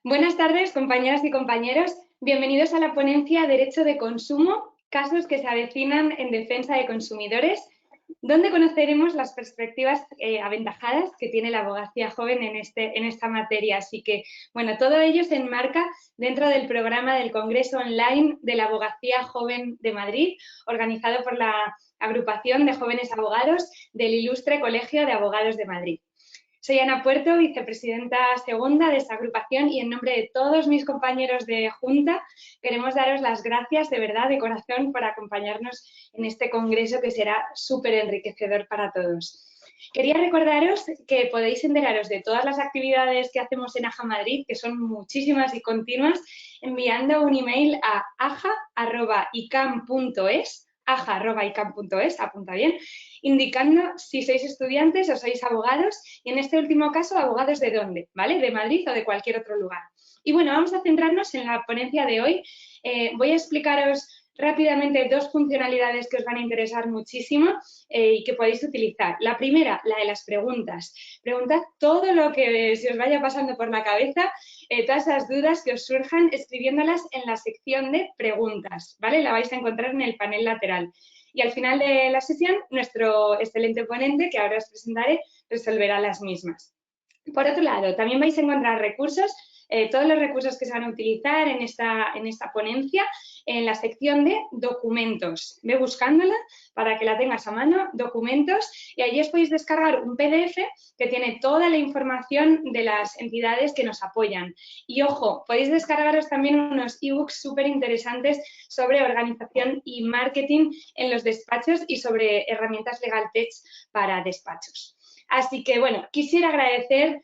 Buenas tardes, compañeras y compañeros. Bienvenidos a la ponencia Derecho de Consumo, casos que se avecinan en defensa de consumidores, donde conoceremos las perspectivas aventajadas que tiene la abogacía joven en esta materia. Así que, bueno, todo ello se enmarca dentro del programa del Congreso Online de la Abogacía Joven de Madrid, organizado por la Agrupación de Jóvenes Abogados del Ilustre Colegio de Abogados de Madrid. Soy Ana Puerto, vicepresidenta segunda de esta agrupación, y en nombre de todos mis compañeros de Junta queremos daros las gracias de verdad, de corazón, por acompañarnos en este congreso que será súper enriquecedor para todos. Quería recordaros que podéis enteraros de todas las actividades que hacemos en AJA Madrid, que son muchísimas y continuas, enviando un email a aja@icam.es, aja@icam.es, apunta bien, indicando si sois estudiantes o sois abogados, y en este último caso, abogados de dónde, ¿vale? De Madrid o de cualquier otro lugar. Y bueno, vamos a centrarnos en la ponencia de hoy. Voy a explicaros rápidamente dos funcionalidades que os van a interesar muchísimo y que podéis utilizar. La primera, la de las preguntas. Preguntad todo lo que se os vaya pasando por la cabeza, todas esas dudas que os surjan, escribiéndolas en la sección de preguntas, ¿vale? La vais a encontrar en el panel lateral. Y al final de la sesión, nuestro excelente ponente, que ahora os presentaré, resolverá las mismas. Por otro lado, también vais a encontrar recursos, todos los recursos que se van a utilizar en esta ponencia, en la sección de documentos. Ve buscándola para que la tengas a mano, documentos, y allí os podéis descargar un PDF que tiene toda la información de las entidades que nos apoyan. Y ojo, podéis descargaros también unos ebooks súper interesantes sobre organización y marketing en los despachos y sobre herramientas Legal Tech para despachos. Así que, bueno, quisiera agradecer,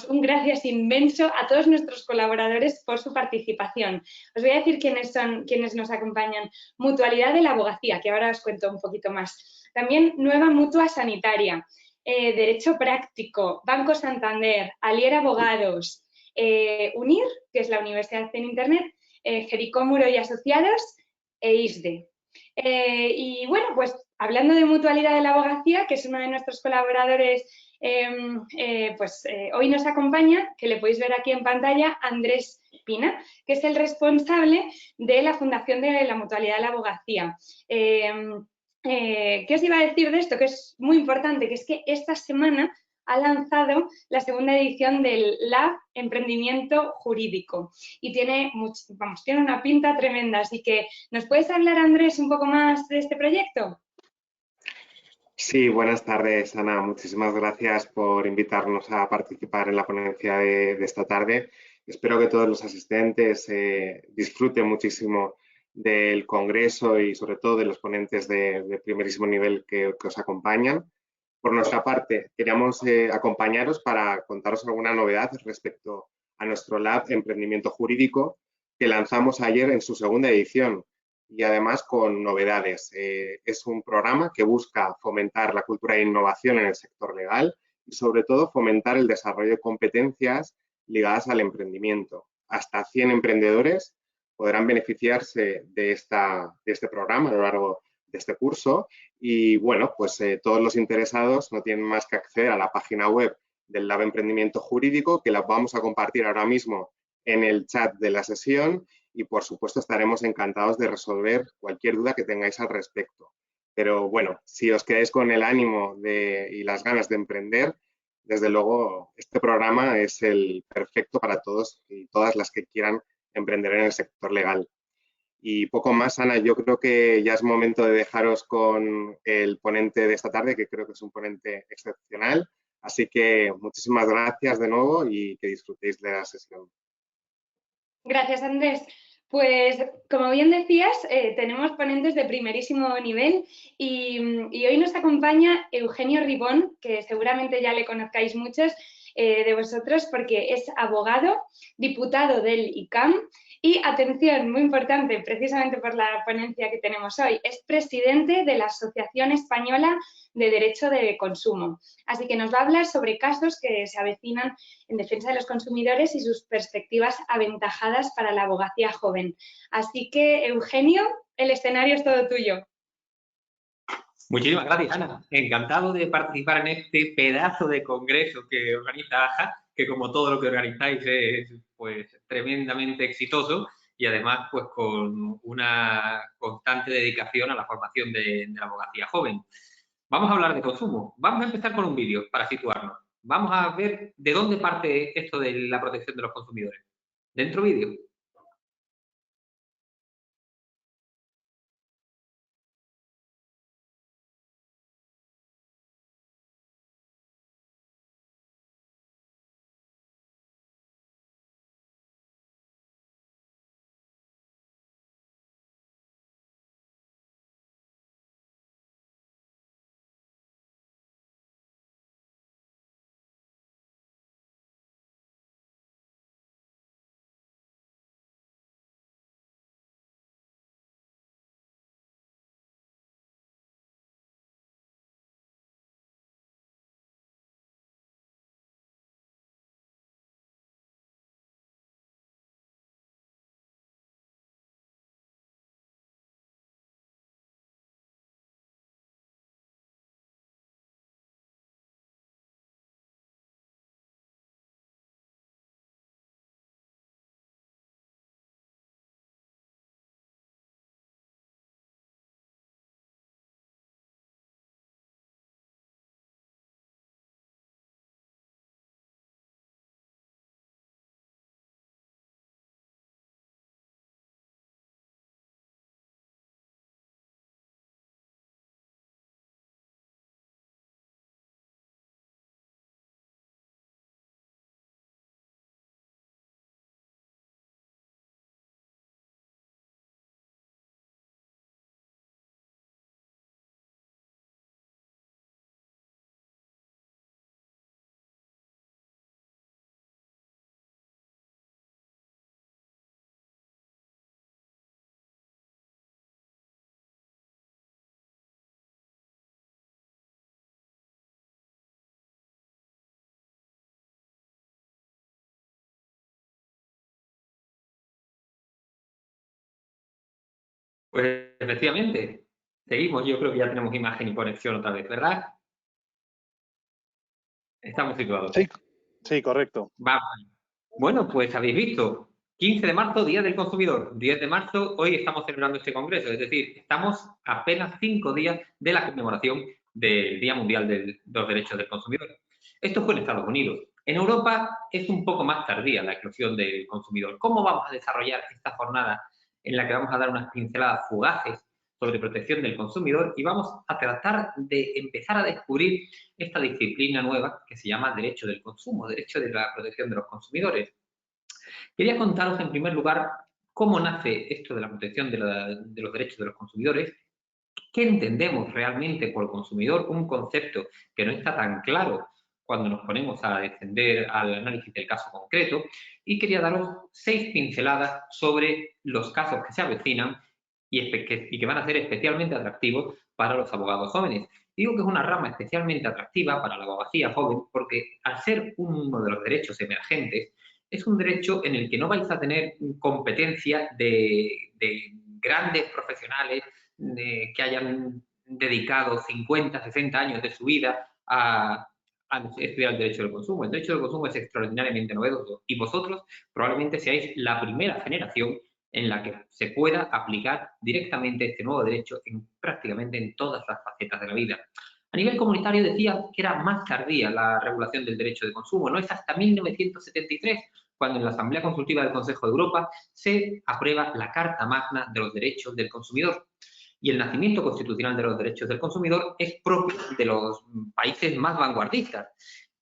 un gracias inmenso a todos nuestros colaboradores por su participación. Os voy a decir quiénes son quienes nos acompañan. Mutualidad de la Abogacía, que ahora os cuento un poquito más. También Nueva Mutua Sanitaria, Derecho Práctico, Banco Santander, Alier Abogados, UNIR, que es la Universidad en Internet, Jericó Muro y Asociados, e ISDE. Y bueno, pues hablando de Mutualidad de la Abogacía, que es uno de nuestros colaboradores, hoy nos acompaña, que le podéis ver aquí en pantalla, Andrés Pina, que es el responsable de la Fundación de la Mutualidad de la Abogacía. ¿Qué os iba a decir de esto? Que es muy importante, que es que esta semana ha lanzado la segunda edición del Lab Emprendimiento Jurídico y tiene una pinta tremenda. Así que, ¿nos puedes hablar, Andrés, un poco más de este proyecto? Sí, buenas tardes, Ana. Muchísimas gracias por invitarnos a participar en la ponencia de esta tarde. Espero que todos los asistentes disfruten muchísimo del congreso y sobre todo de los ponentes de primerísimo nivel que os acompañan. Por nuestra parte, queríamos acompañaros para contaros alguna novedad respecto a nuestro Lab Emprendimiento Jurídico que lanzamos ayer en su segunda edición y además con novedades. Es un programa que busca fomentar la cultura de innovación en el sector legal y sobre todo fomentar el desarrollo de competencias ligadas al emprendimiento. Hasta 100 emprendedores podrán beneficiarse de este programa a lo largo de este curso y bueno, pues todos los interesados no tienen más que acceder a la página web del Lab Emprendimiento Jurídico, que la vamos a compartir ahora mismo en el chat de la sesión y por supuesto estaremos encantados de resolver cualquier duda que tengáis al respecto. Pero bueno, si os quedáis con el ánimo y las ganas de emprender, desde luego este programa es el perfecto para todos y todas las que quieran emprender en el sector legal. Y poco más, Ana, yo creo que ya es momento de dejaros con el ponente de esta tarde, que creo que es un ponente excepcional. Así que muchísimas gracias de nuevo y que disfrutéis de la sesión. Gracias, Andrés. Pues, como bien decías, tenemos ponentes de primerísimo nivel y hoy nos acompaña Eugenio Ribón, que seguramente ya le conozcáis muchos de vosotros porque es abogado, diputado del ICAM y, atención, muy importante, precisamente por la ponencia que tenemos hoy, es presidente de la Asociación Española de Derecho de Consumo. Así que nos va a hablar sobre casos que se avecinan en defensa de los consumidores y sus perspectivas aventajadas para la abogacía joven. Así que, Eugenio, el escenario es todo tuyo. Muchísimas gracias, Ana. Encantado de participar en este pedazo de congreso que organiza AJA, que como todo lo que organizáis es pues tremendamente exitoso y además pues con una constante dedicación a la formación de la abogacía joven. Vamos a hablar de consumo. Vamos a empezar con un vídeo para situarnos. Vamos a ver de dónde parte esto de la protección de los consumidores. Dentro vídeo. Pues efectivamente, seguimos. Yo creo que ya tenemos imagen y conexión otra vez, ¿verdad? Estamos situados. Sí, sí, correcto. Vamos. Bueno, pues habéis visto, 15 de marzo, Día del Consumidor. 10 de marzo, hoy estamos celebrando este congreso, es decir, estamos a apenas 5 días de la conmemoración del Día Mundial de los Derechos del Consumidor. Esto fue en Estados Unidos. En Europa es un poco más tardía la eclosión del consumidor. ¿Cómo vamos a desarrollar esta jornada en la que vamos a dar unas pinceladas fugaces sobre protección del consumidor y vamos a tratar de empezar a descubrir esta disciplina nueva que se llama derecho del consumo, derecho de la protección de los consumidores? Quería contaros en primer lugar cómo nace esto de la protección de los derechos de los consumidores, qué entendemos realmente por consumidor, un concepto que no está tan claro cuando nos ponemos a descender al análisis del caso concreto, y quería daros 6 pinceladas sobre los casos que se avecinan y que van a ser especialmente atractivos para los abogados jóvenes. Digo que es una rama especialmente atractiva para la abogacía joven porque al ser uno de los derechos emergentes, es un derecho en el que no vais a tener competencia de grandes profesionales que hayan dedicado 50, 60 años de su vida a estudiar el derecho del consumo. El derecho del consumo es extraordinariamente novedoso y vosotros probablemente seáis la primera generación en la que se pueda aplicar directamente este nuevo derecho prácticamente en todas las facetas de la vida. A nivel comunitario decía que era más tardía la regulación del derecho de consumo, no es hasta 1973 cuando en la Asamblea Consultiva del Consejo de Europa se aprueba la Carta Magna de los Derechos del Consumidor. Y el nacimiento constitucional de los derechos del consumidor es propio de los países más vanguardistas.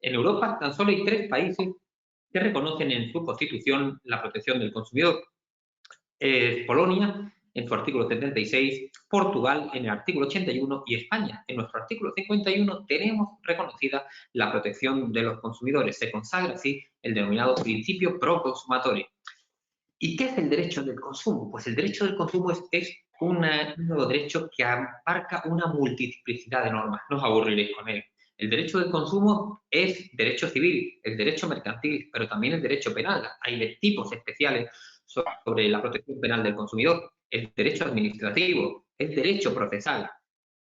En Europa tan solo hay 3 países que reconocen en su constitución la protección del consumidor. Polonia en su artículo 76, Portugal en el artículo 81 y España en nuestro artículo 51 tenemos reconocida la protección de los consumidores. Se consagra así el denominado principio pro consumatore. ¿Y qué es el derecho del consumo? Pues el derecho del consumo es un nuevo derecho que abarca una multiplicidad de normas. No os aburriréis con él. El derecho del consumo es derecho civil, el derecho mercantil, pero también el derecho penal. Hay tipos especiales sobre la protección penal del consumidor, el derecho administrativo, el derecho procesal.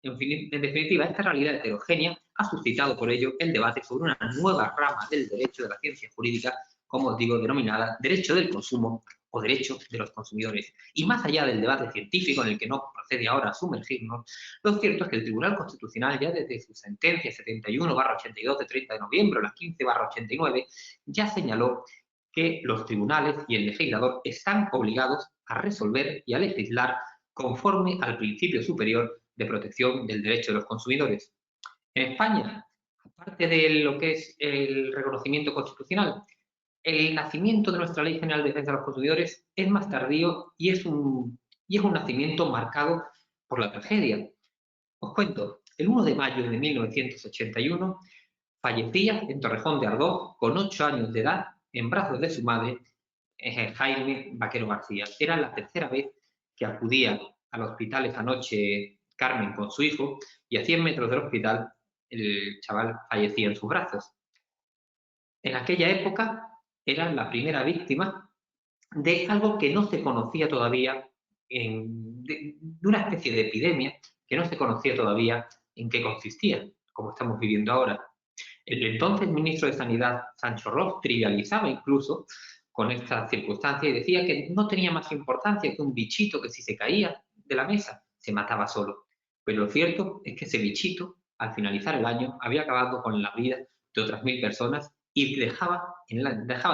En definitiva, esta realidad heterogénea ha suscitado por ello el debate sobre una nueva rama del derecho de la ciencia jurídica, como os digo, denominada derecho del consumo o derecho de los consumidores. Y más allá del debate científico en el que no procede ahora a sumergirnos, lo cierto es que el Tribunal Constitucional, ya desde su sentencia 71/82 de 30 de noviembre o la 15/89, ya señaló que los tribunales y el legislador están obligados a resolver y a legislar conforme al principio superior de protección del derecho de los consumidores. En España, aparte de lo que es el reconocimiento constitucional, el nacimiento de nuestra Ley General de Defensa de los Consumidores es más tardío y es un nacimiento marcado por la tragedia. Os cuento, el 1 de mayo de 1981 fallecía en Torrejón de Ardoz, con 8 años de edad, en brazos de su madre, Jaime Vaquero García. Era la tercera vez que acudía al hospital esa noche Carmen con su hijo, y a 100 metros del hospital el chaval fallecía en sus brazos. En aquella época era la primera víctima de algo que no se conocía todavía, de una especie de epidemia que no se conocía todavía en qué consistía, como estamos viviendo ahora. El entonces ministro de Sanidad, Sancho Ross, trivializaba incluso con esta circunstancia y decía que no tenía más importancia que un bichito que si se caía de la mesa se mataba solo. Pero lo cierto es que ese bichito, al finalizar el año, había acabado con la vida de otras 1000 personas y dejaba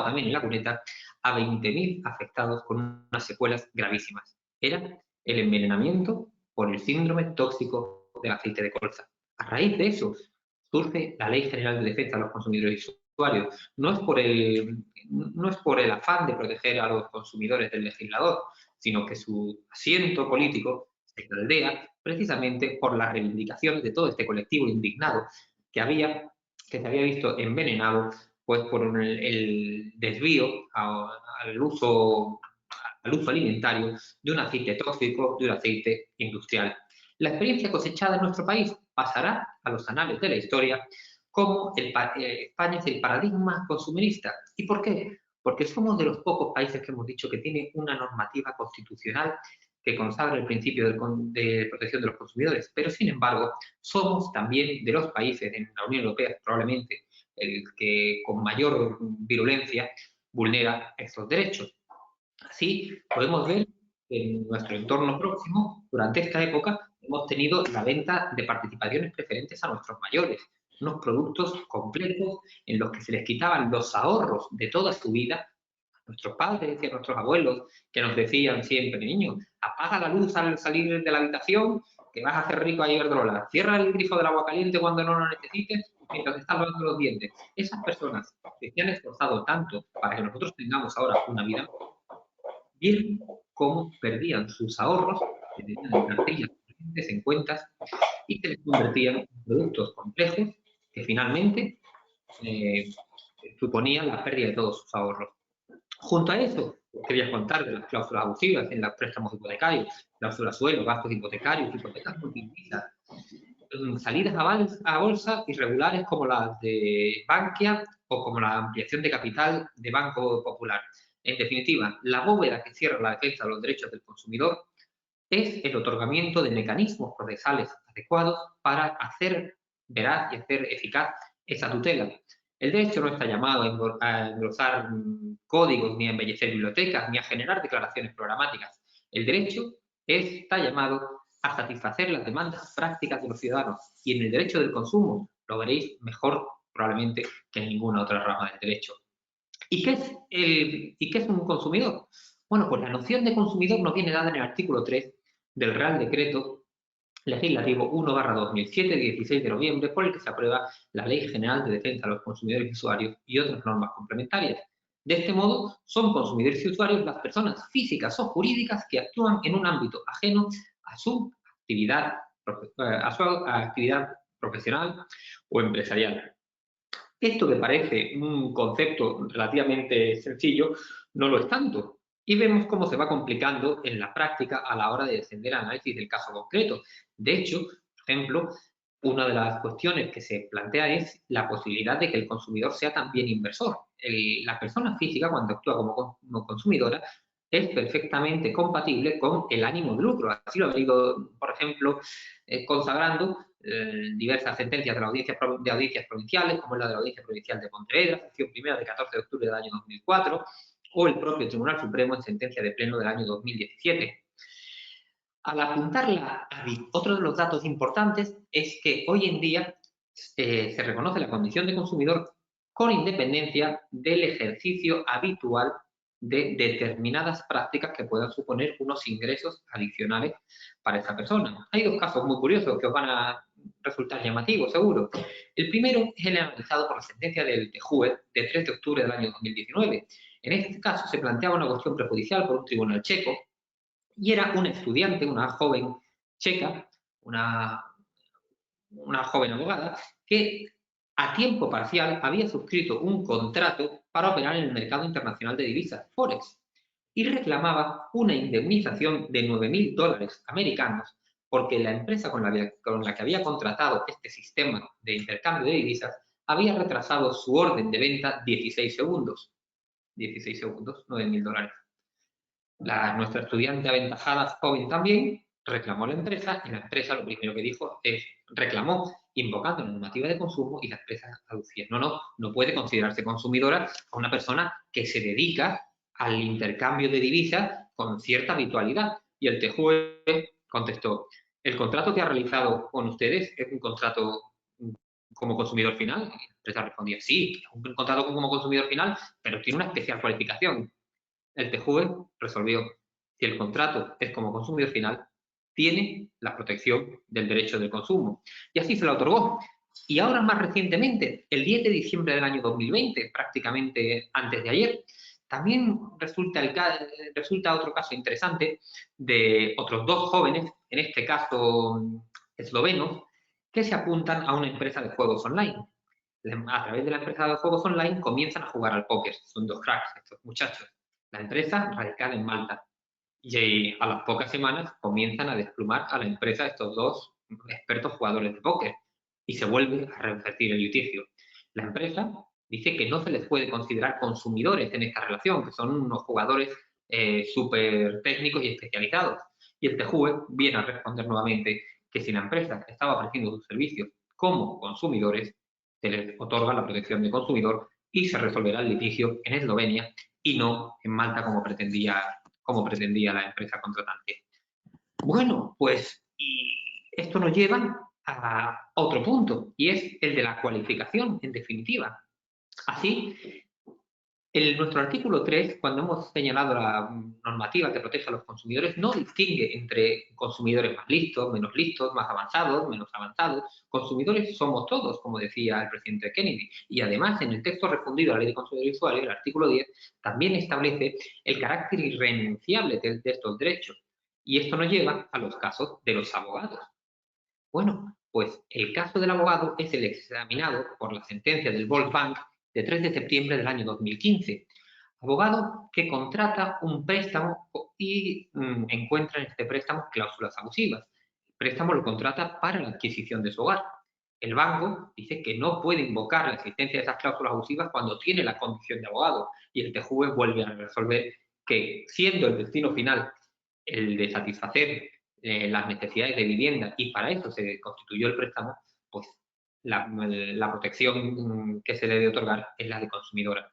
también en la cuneta a 20.000 afectados con unas secuelas gravísimas. Era el envenenamiento por el síndrome tóxico del aceite de colza. A raíz de eso surge la Ley General de Defensa de los Consumidores y Usuarios. No es por el afán de proteger a los consumidores del legislador, sino que su asiento político se caldea precisamente por las reivindicaciones de todo este colectivo indignado que se había visto envenenado pues por el desvío al uso alimentario de un aceite tóxico, de un aceite industrial. La experiencia cosechada en nuestro país pasará a los anales de la historia como España es el paradigma consumerista. ¿Y por qué? Porque somos de los pocos países que hemos dicho que tiene una normativa constitucional que consagra el principio de protección de los consumidores, pero sin embargo somos también de los países en la Unión Europea, probablemente el que con mayor virulencia vulnera estos derechos. Así podemos ver en nuestro entorno próximo, durante esta época, hemos tenido la venta de participaciones preferentes a nuestros mayores, unos productos completos en los que se les quitaban los ahorros de toda su vida. Nuestros padres y a nuestros abuelos que nos decían siempre, niño, apaga la luz al salir de la habitación, que vas a hacer rico a Iberdrola, cierra el grifo del agua caliente cuando no lo necesites, mientras estás lavando los dientes. Esas personas que se han esforzado tanto para que nosotros tengamos ahora una vida, vieron cómo perdían sus ahorros, que tenían en cartillas en cuentas, y se les convertían en productos complejos que finalmente suponían la pérdida de todos sus ahorros. Junto a eso, quería contar de las cláusulas abusivas en los préstamos hipotecarios, cláusulas suelo, gastos hipotecarios, hipotecas multidivisas, salidas a bolsa irregulares como las de Bankia o como la ampliación de capital de Banco Popular. En definitiva, la bóveda que cierra la defensa de los derechos del consumidor es el otorgamiento de mecanismos procesales adecuados para hacer veraz y hacer eficaz esa tutela. El derecho no está llamado a engrosar códigos, ni a embellecer bibliotecas, ni a generar declaraciones programáticas. El derecho está llamado a satisfacer las demandas prácticas de los ciudadanos. Y en el derecho del consumo lo veréis mejor probablemente que en ninguna otra rama del derecho. ¿Y qué es un consumidor? Bueno, pues la noción de consumidor nos viene dada en el artículo 3 del Real Decreto Legislativo 1/2007, 16 de noviembre, por el que se aprueba la Ley General de Defensa de los Consumidores y Usuarios y otras normas complementarias. De este modo, son consumidores y usuarios las personas físicas o jurídicas que actúan en un ámbito ajeno a su actividad profesional o empresarial. Esto que parece un concepto relativamente sencillo, no lo es tanto. Y vemos cómo se va complicando en la práctica a la hora de descender al análisis del caso concreto. De hecho, por ejemplo, una de las cuestiones que se plantea es la posibilidad de que el consumidor sea también inversor. La persona física, cuando actúa como consumidora, es perfectamente compatible con el ánimo de lucro. Así lo ha venido, por ejemplo, consagrando diversas sentencias de audiencias provinciales, como es la de la Audiencia Provincial de Pontevedra, sección primera de 14 de octubre del año 2004, o el propio Tribunal Supremo en sentencia de pleno del año 2017. Al apuntarla, otro de los datos importantes es que hoy en día se reconoce la condición de consumidor con independencia del ejercicio habitual de determinadas prácticas que puedan suponer unos ingresos adicionales para esa persona. Hay dos casos muy curiosos que os van a resultar llamativos, seguro. El primero es el analizado por la sentencia del TJUE de 3 de octubre del año 2019. En este caso se planteaba una cuestión prejudicial por un tribunal checo y era una estudiante, una joven checa, una joven abogada, que a tiempo parcial había suscrito un contrato para operar en el mercado internacional de divisas, Forex, y reclamaba una indemnización de $9.000 americanos porque la empresa con la que había contratado este sistema de intercambio de divisas había retrasado su orden de venta 16 segundos. 16 segundos, $9.000. Nuestra estudiante aventajada, joven también, reclamó a la empresa y la empresa lo primero que dijo es, reclamó invocando la normativa de consumo y la empresa aducía, no puede considerarse consumidora a una persona que se dedica al intercambio de divisas con cierta habitualidad. Y el TJUE contestó, el contrato que ha realizado con ustedes es un contrato como consumidor final. Y la empresa respondía, sí, es un contrato como consumidor final, pero tiene una especial cualificación. El TJUE resolvió, si el contrato es como consumidor final, tiene la protección del derecho del consumo. Y así se la otorgó. Y ahora más recientemente, el 10 de diciembre del año 2020, prácticamente antes de ayer, también resulta otro caso interesante de otros dos jóvenes, en este caso eslovenos, que se apuntan a una empresa de juegos online. A través de la empresa de juegos online comienzan a jugar al póker. Son dos cracks estos muchachos. La empresa radicada en Malta. Y a las pocas semanas comienzan a desplumar a la empresa estos dos expertos jugadores de póker y se vuelve a revertir el litigio. La empresa dice que no se les puede considerar consumidores en esta relación, que son unos jugadores súper técnicos y especializados. Y el TJUE viene a responder nuevamente que si la empresa estaba ofreciendo sus servicios como consumidores, se les otorga la protección de consumidor y se resolverá el litigio en Eslovenia y no en Malta como pretendía la empresa contratante. Bueno, pues y esto nos lleva a otro punto, y es el de la cualificación, en definitiva. Así, nuestro artículo 3, cuando hemos señalado la normativa que protege a los consumidores, no distingue entre consumidores más listos, menos listos, más avanzados, menos avanzados. Consumidores somos todos, como decía el presidente Kennedy. Y además, en el texto refundido a la Ley de Consumidor y Usuario, el artículo 10, también establece el carácter irrenunciable de estos derechos. Y esto nos lleva a los casos de los abogados. Bueno, pues el caso del abogado es el examinado por la sentencia del Volksbank de 3 de septiembre del año 2015. Abogado que contrata un préstamo y encuentra en este préstamo cláusulas abusivas. El préstamo lo contrata para la adquisición de su hogar. El banco dice que no puede invocar la existencia de esas cláusulas abusivas cuando tiene la condición de abogado y el TJUE vuelve a resolver que, siendo el destino final el de satisfacer las necesidades de vivienda y para eso se constituyó el préstamo, pues la protección que se le debe otorgar es la de consumidora.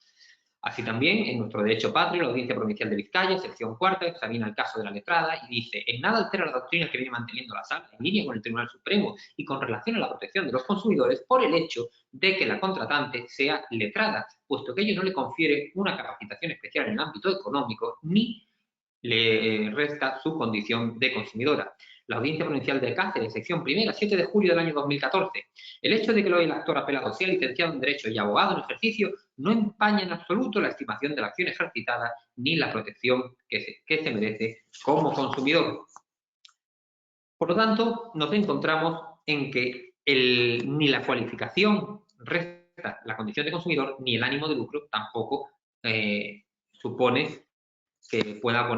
Así también, en nuestro derecho patrio, la Audiencia Provincial de Vizcaya, sección cuarta, examina el caso de la letrada y dice, en nada altera la doctrina que viene manteniendo la Sala, en línea con el Tribunal Supremo y con relación a la protección de los consumidores por el hecho de que la contratante sea letrada, puesto que ello no le confiere una capacitación especial en el ámbito económico ni le resta su condición de consumidora. La Audiencia Provincial de Cáceres, sección primera, 7 de julio del año 2014. El hecho de que el actor apelado sea licenciado en Derecho y abogado en ejercicio no empaña en absoluto la estimación de la acción ejercitada ni la protección que se merece como consumidor. Por lo tanto, nos encontramos en que ni la cualificación resta la condición de consumidor ni el ánimo de lucro tampoco supone que pueda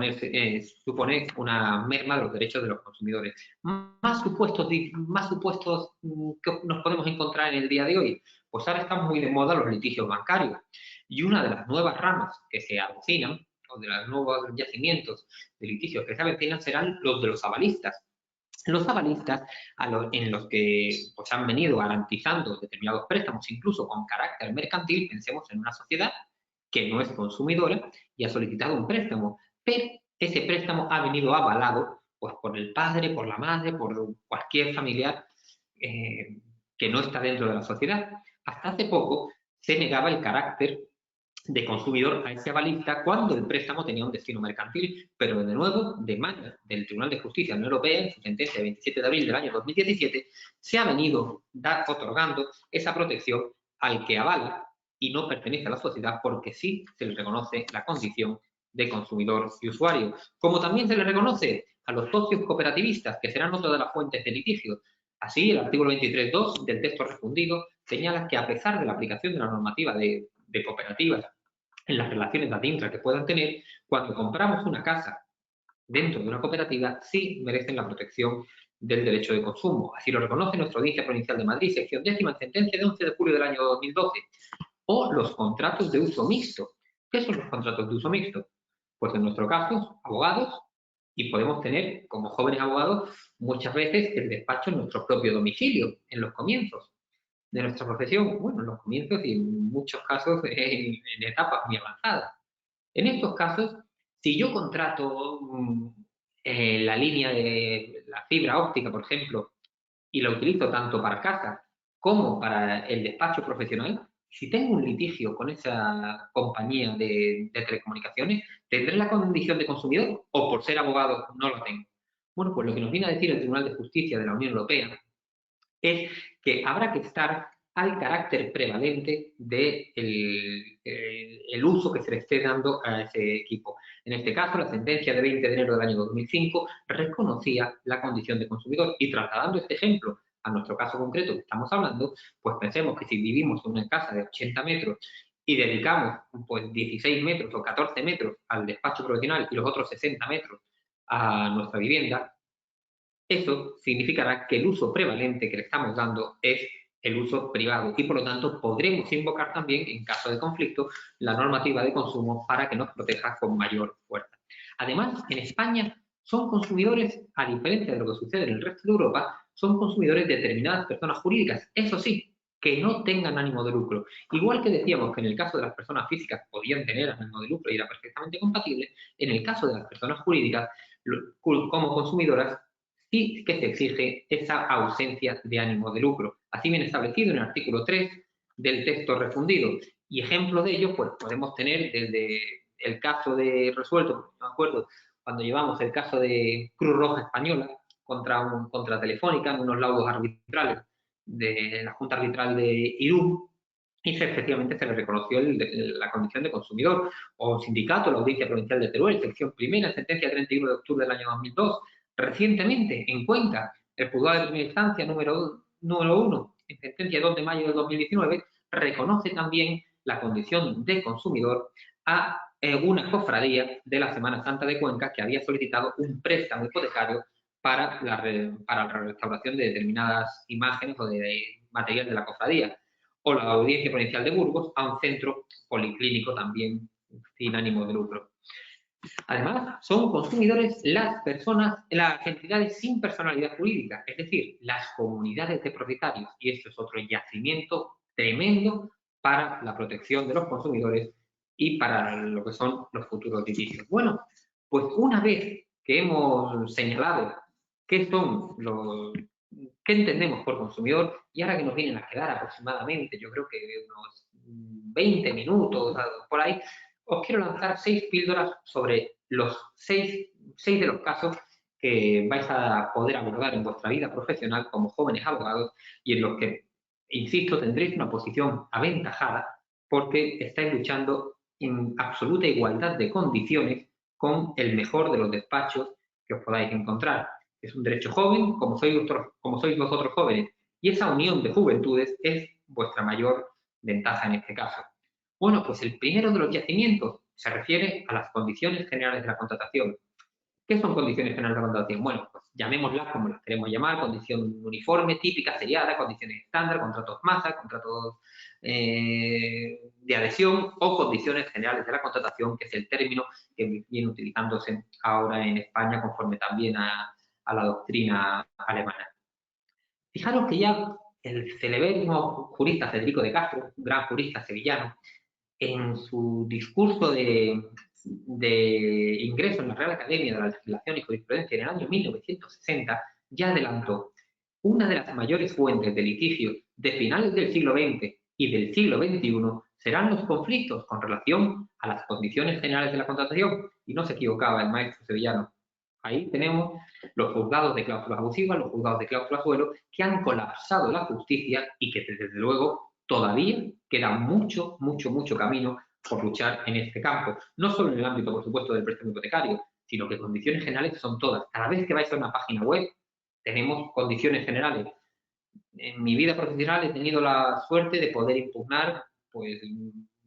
supone una merma de los derechos de los consumidores. Más supuestos que nos podemos encontrar en el día de hoy. Pues ahora están muy de moda los litigios bancarios. Y una de las nuevas ramas que se avecinan, o de los nuevos yacimientos de litigios que se avecinan, serán los de los avalistas. Los avalistas, en los que pues, han venido garantizando determinados préstamos, incluso con carácter mercantil, pensemos en una sociedad que no es consumidora y ha solicitado un préstamo, pero ese préstamo ha venido avalado pues, por el padre, por la madre, por cualquier familiar que no está dentro de la sociedad. Hasta hace poco se negaba el carácter de consumidor a ese avalista cuando el préstamo tenía un destino mercantil, pero de nuevo, de mano del Tribunal de Justicia de la Unión Europea, en su sentencia de 27 de abril del año 2017, se ha venido otorgando esa protección al que avala y no pertenece a la sociedad porque sí se le reconoce la condición de consumidor y usuario, como también se le reconoce a los socios cooperativistas, que serán otra de las fuentes de litigio. Así, el artículo 23.2 del texto refundido señala que a pesar de la aplicación de la normativa de cooperativas en las relaciones de intra que puedan tener, cuando compramos una casa dentro de una cooperativa, sí merecen la protección del derecho de consumo. Así lo reconoce nuestra Audiencia Provincial de Madrid, sección 10ª, sentencia de 11 de julio del año 2012. O los contratos de uso mixto. ¿Qué son los contratos de uso mixto? Pues en nuestro caso, abogados, y podemos tener, como jóvenes abogados, muchas veces el despacho en nuestro propio domicilio, en los comienzos de nuestra profesión, bueno, en los comienzos y en muchos casos en etapas muy avanzadas. En estos casos, si yo contrato la línea de la fibra óptica, por ejemplo, y la utilizo tanto para casa como para el despacho profesional, si tengo un litigio con esa compañía de telecomunicaciones, ¿tendré la condición de consumidor o por ser abogado no lo tengo? Bueno, pues lo que nos viene a decir el Tribunal de Justicia de la Unión Europea es que habrá que estar al carácter prevalente del el uso que se le esté dando a ese equipo. En este caso, la sentencia de 20 de enero del año 2005 reconocía la condición de consumidor y trasladando este ejemplo a nuestro caso concreto que estamos hablando, pues pensemos que si vivimos en una casa de 80 metros y dedicamos pues 16 metros o 14 metros al despacho profesional y los otros 60 metros a nuestra vivienda, eso significará que el uso prevalente que le estamos dando es el uso privado y por lo tanto podremos invocar también, en caso de conflicto, la normativa de consumo para que nos proteja con mayor fuerza. Además, en España son consumidores, a diferencia de lo que sucede en el resto de Europa, son consumidores determinadas personas jurídicas, eso sí, que no tengan ánimo de lucro. Igual que decíamos que en el caso de las personas físicas podían tener ánimo de lucro y era perfectamente compatible, en el caso de las personas jurídicas, como consumidoras, y que se exige esa ausencia de ánimo de lucro. Así viene establecido en el artículo 3 del texto refundido. Y ejemplo de ello, pues podemos tener desde el caso de resuelto, me acuerdo, cuando llevamos el caso de Cruz Roja Española contra Telefónica en unos laudos arbitrales de la Junta Arbitral de Irún, y efectivamente se le reconoció la condición de consumidor, o sindicato, la Audiencia Provincial de Teruel, sección primera, sentencia 31 de octubre del año 2002, recientemente en Cuenca, el juzgado de primera instancia número 1, en sentencia 2 de mayo de 2019, reconoce también la condición de consumidor a una cofradía de la Semana Santa de Cuenca que había solicitado un préstamo hipotecario para la restauración de determinadas imágenes o de material de la cofradía, o la Audiencia Provincial de Burgos a un centro policlínico también sin ánimo de lucro. Además, son consumidores las personas, las entidades sin personalidad jurídica, es decir, las comunidades de propietarios, y esto es otro yacimiento tremendo para la protección de los consumidores y para lo que son los futuros litigios. Bueno, pues una vez que hemos señalado qué son qué entendemos por consumidor, y ahora que nos vienen a quedar aproximadamente, yo creo que unos 20 minutos por ahí, os quiero lanzar 6 píldoras sobre los 6 de los casos que vais a poder abordar en vuestra vida profesional como jóvenes abogados y en los que, insisto, tendréis una posición aventajada porque estáis luchando en absoluta igualdad de condiciones con el mejor de los despachos que os podáis encontrar. Es un derecho joven, como sois vosotros jóvenes, y esa unión de juventudes es vuestra mayor ventaja en este caso. Bueno, pues el primero de los yacimientos se refiere a las condiciones generales de la contratación. ¿Qué son condiciones generales de la contratación? Bueno, pues llamémoslas como las queremos llamar: condición uniforme, típica, seriada, condiciones estándar, contratos masa, contratos de adhesión o condiciones generales de la contratación, que es el término que viene utilizándose ahora en España conforme también a a la doctrina alemana. Fijaros que ya el celebérrimo jurista Federico de Castro, un gran jurista sevillano, en su discurso de ingreso en la Real Academia de la Legislación y Jurisprudencia en el año 1960, ya adelantó: una de las mayores fuentes de litigio de finales del siglo XX y del siglo XXI serán los conflictos con relación a las condiciones generales de la contratación. Y no se equivocaba el maestro sevillano. Ahí tenemos los juzgados de cláusulas abusivas, los juzgados de cláusulas suelo, que han colapsado la justicia y que desde luego todavía queda mucho camino por luchar en este campo. No solo en el ámbito, por supuesto, del préstamo hipotecario, sino que condiciones generales son todas. Cada vez que vais a una página web, tenemos condiciones generales. En mi vida profesional he tenido la suerte de poder impugnar pues,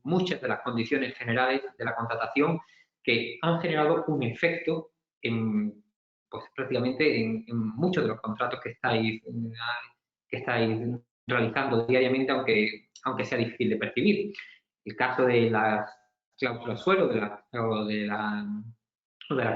muchas de las condiciones generales de la contratación que han generado un efecto en, pues, prácticamente en muchos de los contratos que estáis realizando diariamente, aunque sea difícil de percibir. El caso de las cláusulas suelo o de la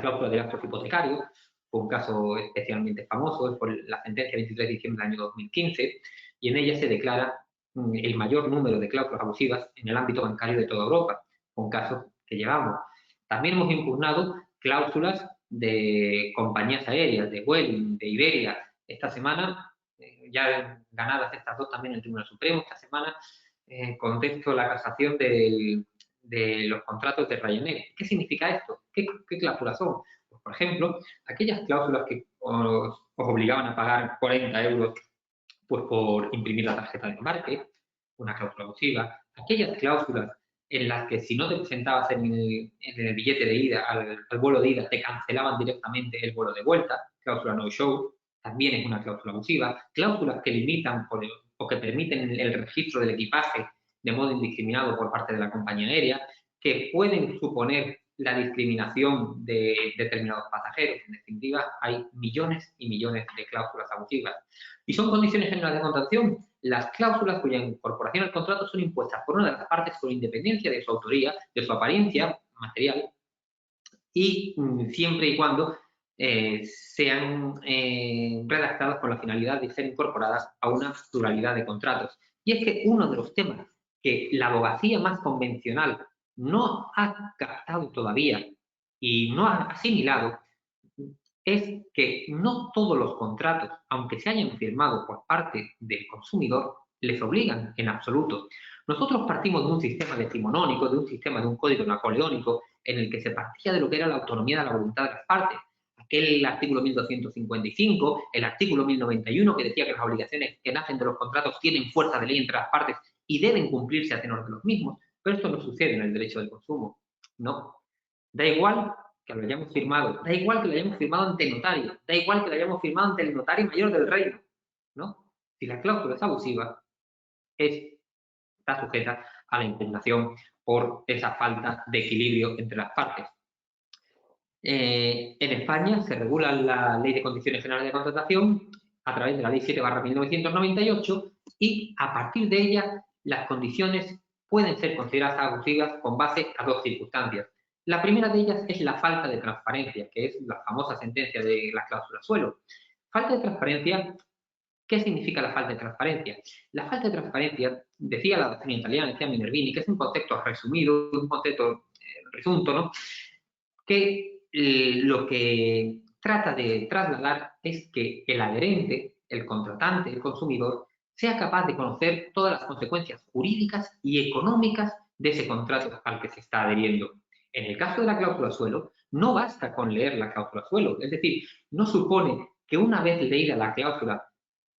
cláusula de gastos hipotecarios fue un caso especialmente famoso, es por la sentencia 23 de diciembre del año 2015, y en ella se declara el mayor número de cláusulas abusivas en el ámbito bancario de toda Europa, un caso que llevamos. También hemos impugnado cláusulas de compañías aéreas, de Vueling, de Iberia. Esta semana, ya ganadas estas dos también en el Tribunal Supremo, esta semana contesto la casación de los contratos de Ryanair. ¿Qué significa esto? ¿Qué cláusulas son? Pues, por ejemplo, aquellas cláusulas que os obligaban a pagar 40 euros pues, por imprimir la tarjeta de embarque, una cláusula abusiva. Aquellas cláusulas en las que si no te presentabas en el billete de ida, al vuelo de ida, te cancelaban directamente el vuelo de vuelta, cláusula no-show, también es una cláusula abusiva. Cláusulas que limitan o que permiten el registro del equipaje de modo indiscriminado por parte de la compañía aérea, que pueden suponer la discriminación de determinados pasajeros. En definitiva, hay millones y millones de cláusulas abusivas. Y son condiciones generales de contratación. Las cláusulas cuya incorporación al contrato son impuestas por una de las partes con independencia de su autoría, de su apariencia material, y siempre y cuando sean redactadas con la finalidad de ser incorporadas a una pluralidad de contratos. Y es que uno de los temas que la abogacía más convencional no ha captado todavía y no ha asimilado es que no todos los contratos, aunque se hayan firmado por parte del consumidor, les obligan en absoluto. Nosotros partimos de un sistema decimonónico, de un código napoleónico, en el que se partía de lo que era la autonomía de la voluntad de las partes. Aquel artículo 1255, el artículo 1091, que decía que las obligaciones que nacen de los contratos tienen fuerza de ley entre las partes y deben cumplirse a tenor de los mismos, pero esto no sucede en el derecho del consumo. No. Da igual que lo hayamos firmado, da igual que lo hayamos firmado ante notario, da igual que lo hayamos firmado ante el notario mayor del reino, ¿no? Si la cláusula es abusiva, está sujeta a la impugnación por esa falta de equilibrio entre las partes. En España se regula la Ley de Condiciones Generales de Contratación a través de la Ley 7/1998 y a partir de ella las condiciones pueden ser consideradas abusivas con base a dos circunstancias. La primera de ellas es la falta de transparencia, que es la famosa sentencia de la cláusula suelo. Falta de transparencia. ¿Qué significa la falta de transparencia? La falta de transparencia, decía la doctrina italiana, decía Minervini, que es un concepto resumido, un concepto resunto, ¿no? Que lo que trata de trasladar es que el adherente, el contratante, el consumidor, sea capaz de conocer todas las consecuencias jurídicas y económicas de ese contrato al que se está adheriendo. En el caso de la cláusula suelo, no basta con leer la cláusula suelo, es decir, no supone que una vez leída la cláusula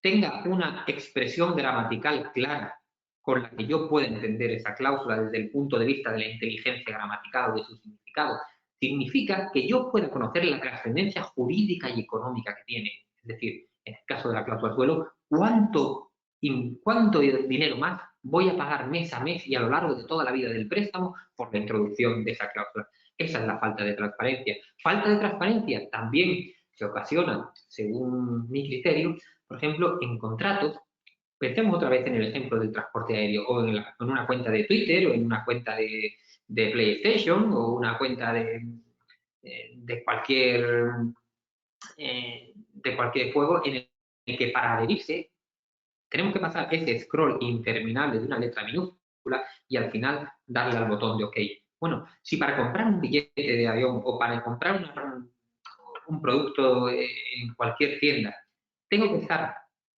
tenga una expresión gramatical clara con la que yo pueda entender esa cláusula desde el punto de vista de la inteligencia gramatical o de su significado. Significa que yo pueda conocer la trascendencia jurídica y económica que tiene. Es decir, en el caso de la cláusula suelo, ¿cuánto dinero más voy a pagar mes a mes y a lo largo de toda la vida del préstamo por la introducción de esa cláusula? Esa es la falta de transparencia. Falta de transparencia también se ocasiona, según mi criterio, por ejemplo, en contratos. Pensemos otra vez en el ejemplo del transporte aéreo, o en una cuenta de Twitter, o en una cuenta de PlayStation, o una cuenta de cualquier de cualquier juego en el que para adherirse tenemos que pasar ese scroll interminable de una letra minúscula y al final darle al botón de OK. Bueno, si para comprar un billete de avión o para comprar un producto en cualquier tienda tengo que estar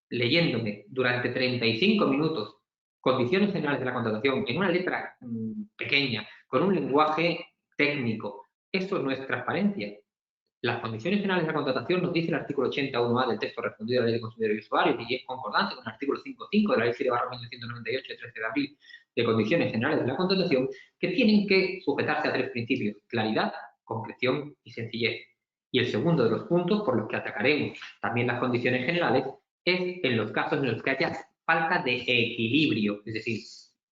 leyéndome durante 35 minutos condiciones generales de la contratación en una letra pequeña, con un lenguaje técnico, esto no es transparencia. Las condiciones generales de la contratación nos dice el artículo 81A del texto respondido a la Ley de Consumidores y Usuarios y es concordante con el artículo 5.5 de la Ley 7/1998 de 13 de abril de Condiciones Generales de la Contratación, que tienen que sujetarse a 3 principios: claridad, concreción y sencillez. Y el segundo de los puntos por los que atacaremos también las condiciones generales es en los casos en los que haya falta de equilibrio, es decir,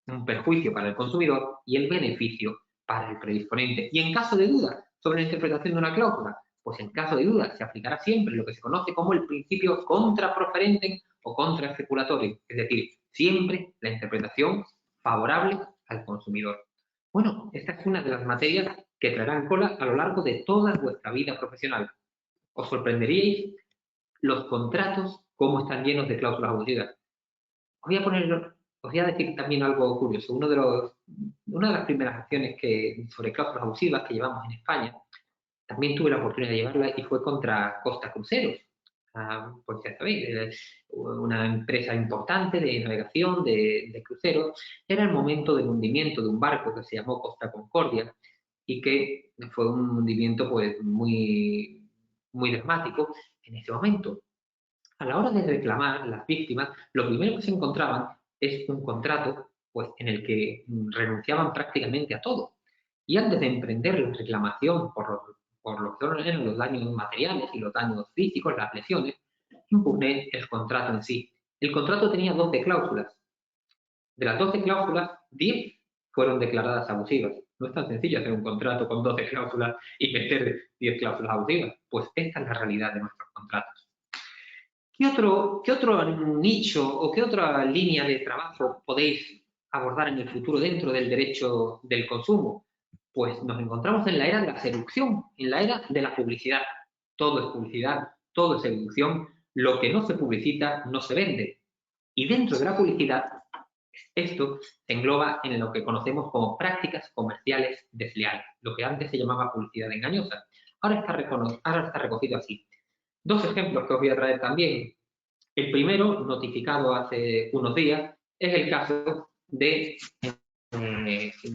un perjuicio para el consumidor y el beneficio para el predisponente. Y en caso de duda sobre la interpretación de una cláusula, pues en caso de duda se aplicará siempre lo que se conoce como el principio contraproferente o contraespeculatorio, es decir, siempre la interpretación favorable al consumidor. Bueno, esta es una de las materias que traerán cola a lo largo de toda vuestra vida profesional. Os sorprenderíais los contratos cómo están llenos de cláusulas abusivas. Os voy a decir también algo curioso. Una de las primeras acciones sobre cláusulas abusivas que llevamos en España, también tuve la oportunidad de llevarla y fue contra Costa Cruceros. Pues ya sabéis, una empresa importante de navegación, de cruceros. Era el momento del hundimiento de un barco que se llamó Costa Concordia y que fue un hundimiento pues muy, muy dramático en ese momento. A la hora de reclamar, las víctimas, lo primero que se encontraban es un contrato pues, en el que renunciaban prácticamente a todo. Y antes de emprender la reclamación por lo que eran los daños materiales y los daños físicos, las lesiones, impugné el contrato en sí. El contrato tenía 12 cláusulas. De las 12 cláusulas, 10 fueron declaradas abusivas. No es tan sencillo hacer un contrato con 12 cláusulas y meter 10 cláusulas abusivas. Pues esta es la realidad de nuestros contratos. ¿Qué otro nicho o qué otra línea de trabajo podéis abordar en el futuro dentro del derecho del consumo? Pues nos encontramos en la era de la seducción, en la era de la publicidad. Todo es publicidad, todo es seducción. Lo que no se publicita no se vende. Y dentro de la publicidad, esto se engloba en lo que conocemos como prácticas comerciales desleales, lo que antes se llamaba publicidad engañosa. Ahora está recogido así. 2 ejemplos que os voy a traer también. El primero, notificado hace unos días, es el caso del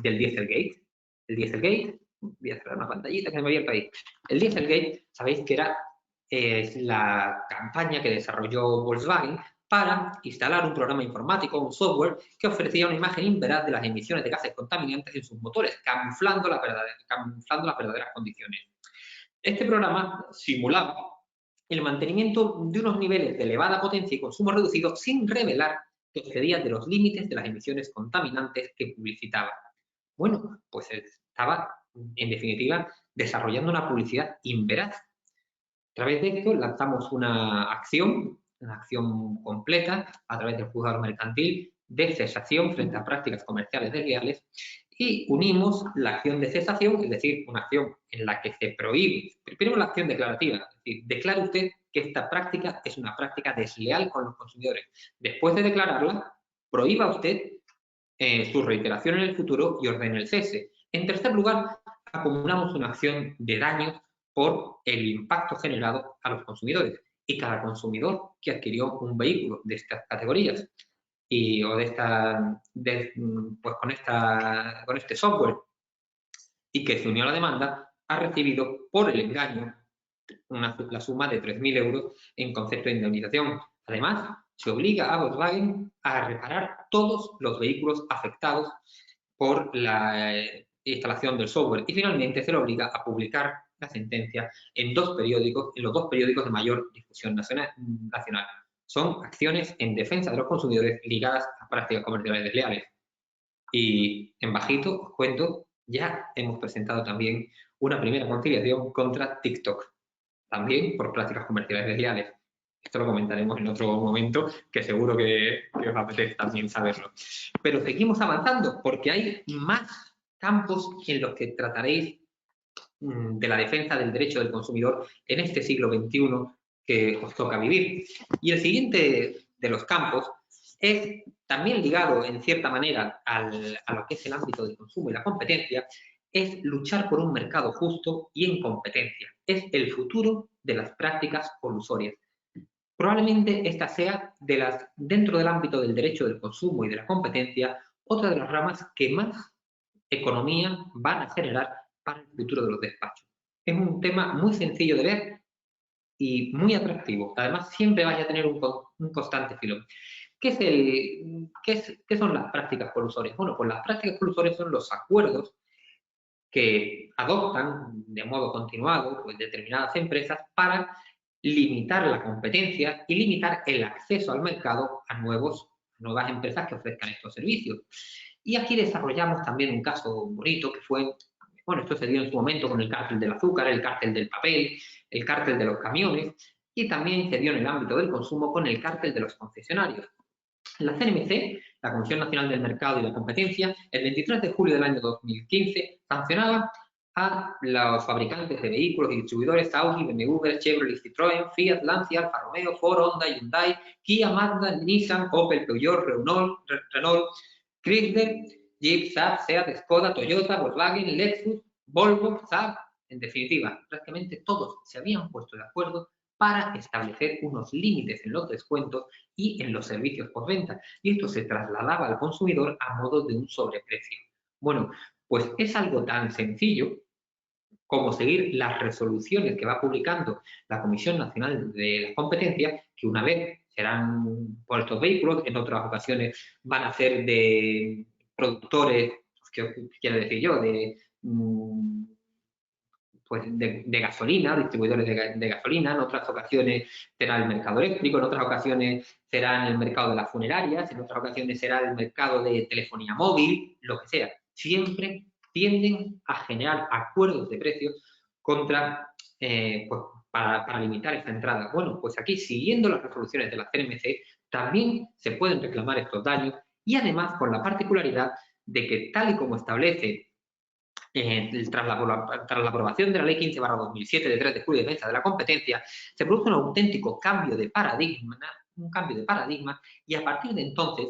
Dieselgate. El Dieselgate, voy a cerrar una pantallita que se me ha abierto ahí. El Dieselgate, sabéis que era la campaña que desarrolló Volkswagen para instalar un programa informático, un software, que ofrecía una imagen inveraz de las emisiones de gases contaminantes en sus motores, camuflando las verdaderas condiciones. Este programa simulaba el mantenimiento de unos niveles de elevada potencia y consumo reducido sin revelar que excedía de los límites de las emisiones contaminantes que publicitaba. Bueno, pues estaba, en definitiva, desarrollando una publicidad inveraz. A través de esto lanzamos una acción completa a través del juzgado mercantil de cesación frente a prácticas comerciales desleales y unimos la acción de cesación, es decir, una acción en la que se prohíbe, primero la acción declarativa, es decir, declare usted que esta práctica es una práctica desleal con los consumidores. Después de declararla, prohíba usted su reiteración en el futuro y ordene el cese. En tercer lugar, acumulamos una acción de daños por el impacto generado a los consumidores. Y cada consumidor que adquirió un vehículo de estas categorías pues con este software y que se unió a la demanda, ha recibido por el engaño la suma de 3.000 euros en concepto de indemnización. Además, se obliga a Volkswagen a reparar todos los vehículos afectados por la instalación del software y finalmente se le obliga a publicar la sentencia en los 2 periódicos de mayor difusión nacional. Son acciones en defensa de los consumidores ligadas a prácticas comerciales desleales. Y en bajito os cuento, ya hemos presentado también una primera conciliación contra TikTok, también por prácticas comerciales desleales. Esto lo comentaremos en otro momento, que seguro que os apetece también saberlo. Pero seguimos avanzando, porque hay más campos en los que trataréis de la defensa del derecho del consumidor en este siglo XXI que os toca vivir. Y el siguiente de los campos es también ligado en cierta manera a lo que es el ámbito del consumo y la competencia, es luchar por un mercado justo y en competencia. Es el futuro de las prácticas colusorias. Probablemente esta sea, dentro del ámbito del derecho del consumo y de la competencia, otra de las ramas que más economía van a generar para el futuro de los despachos. Es un tema muy sencillo de ver y muy atractivo. Además, siempre vais a tener un constante filón. ¿Qué son las prácticas colusorias? Bueno, pues las prácticas colusorias son los acuerdos que adoptan de modo continuado pues, determinadas empresas para limitar la competencia y limitar el acceso al mercado a nuevas empresas que ofrezcan estos servicios. Y aquí desarrollamos también un caso bonito que fue, bueno, esto se dio en su momento con el cártel del azúcar, el cártel del papel, el cártel de los camiones y también se dio en el ámbito del consumo con el cártel de los concesionarios. La CNMC, la Comisión Nacional del Mercado y la Competencia, el 23 de julio del año 2015 sancionaba a los fabricantes de vehículos y distribuidores Audi, BMW, Chevrolet, Citroën, Fiat, Lancia, Alfa Romeo, Ford, Honda, Hyundai, Kia, Mazda, Nissan, Opel, Peugeot, Renault, Chrysler, Jeep, Saab, Seat, Skoda, Toyota, Volkswagen, Lexus, Volvo, Saab. En definitiva, prácticamente todos se habían puesto de acuerdo para establecer unos límites en los descuentos y en los servicios por venta. Y esto se trasladaba al consumidor a modo de un sobreprecio. Bueno, pues es algo tan sencillo como seguir las resoluciones que va publicando la Comisión Nacional de la Competencia, que una vez serán por estos vehículos, en otras ocasiones van a ser de productores, ¿qué quiero decir yo? De gasolina, distribuidores de gasolina, en otras ocasiones será el mercado eléctrico, en otras ocasiones será en el mercado de las funerarias, en otras ocasiones será el mercado de telefonía móvil, lo que sea. Siempre tienden a generar acuerdos de precios para limitar esta entrada. Bueno, pues aquí, siguiendo las resoluciones de la CNMC, también se pueden reclamar estos daños y además con la particularidad de que, tal y como establece tras la aprobación de la Ley 15/2007 de 3 de julio de defensa de la competencia, se produce un auténtico cambio de paradigma, y a partir de entonces,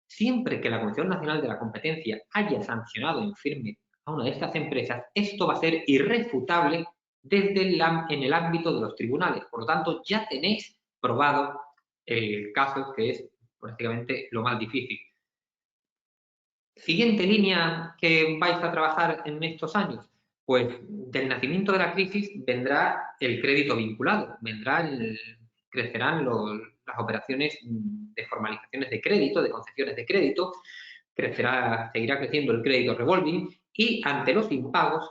siempre que la Comisión Nacional de la Competencia haya sancionado en firme a una de estas empresas, esto va a ser irrefutable en el ámbito de los tribunales. Por lo tanto, ya tenéis probado el caso, que es prácticamente lo más difícil. Siguiente línea que vais a trabajar en estos años, pues del nacimiento de la crisis vendrá el crédito vinculado, crecerán las operaciones de formalizaciones de crédito, de concesiones de crédito, seguirá creciendo el crédito revolving y ante los impagos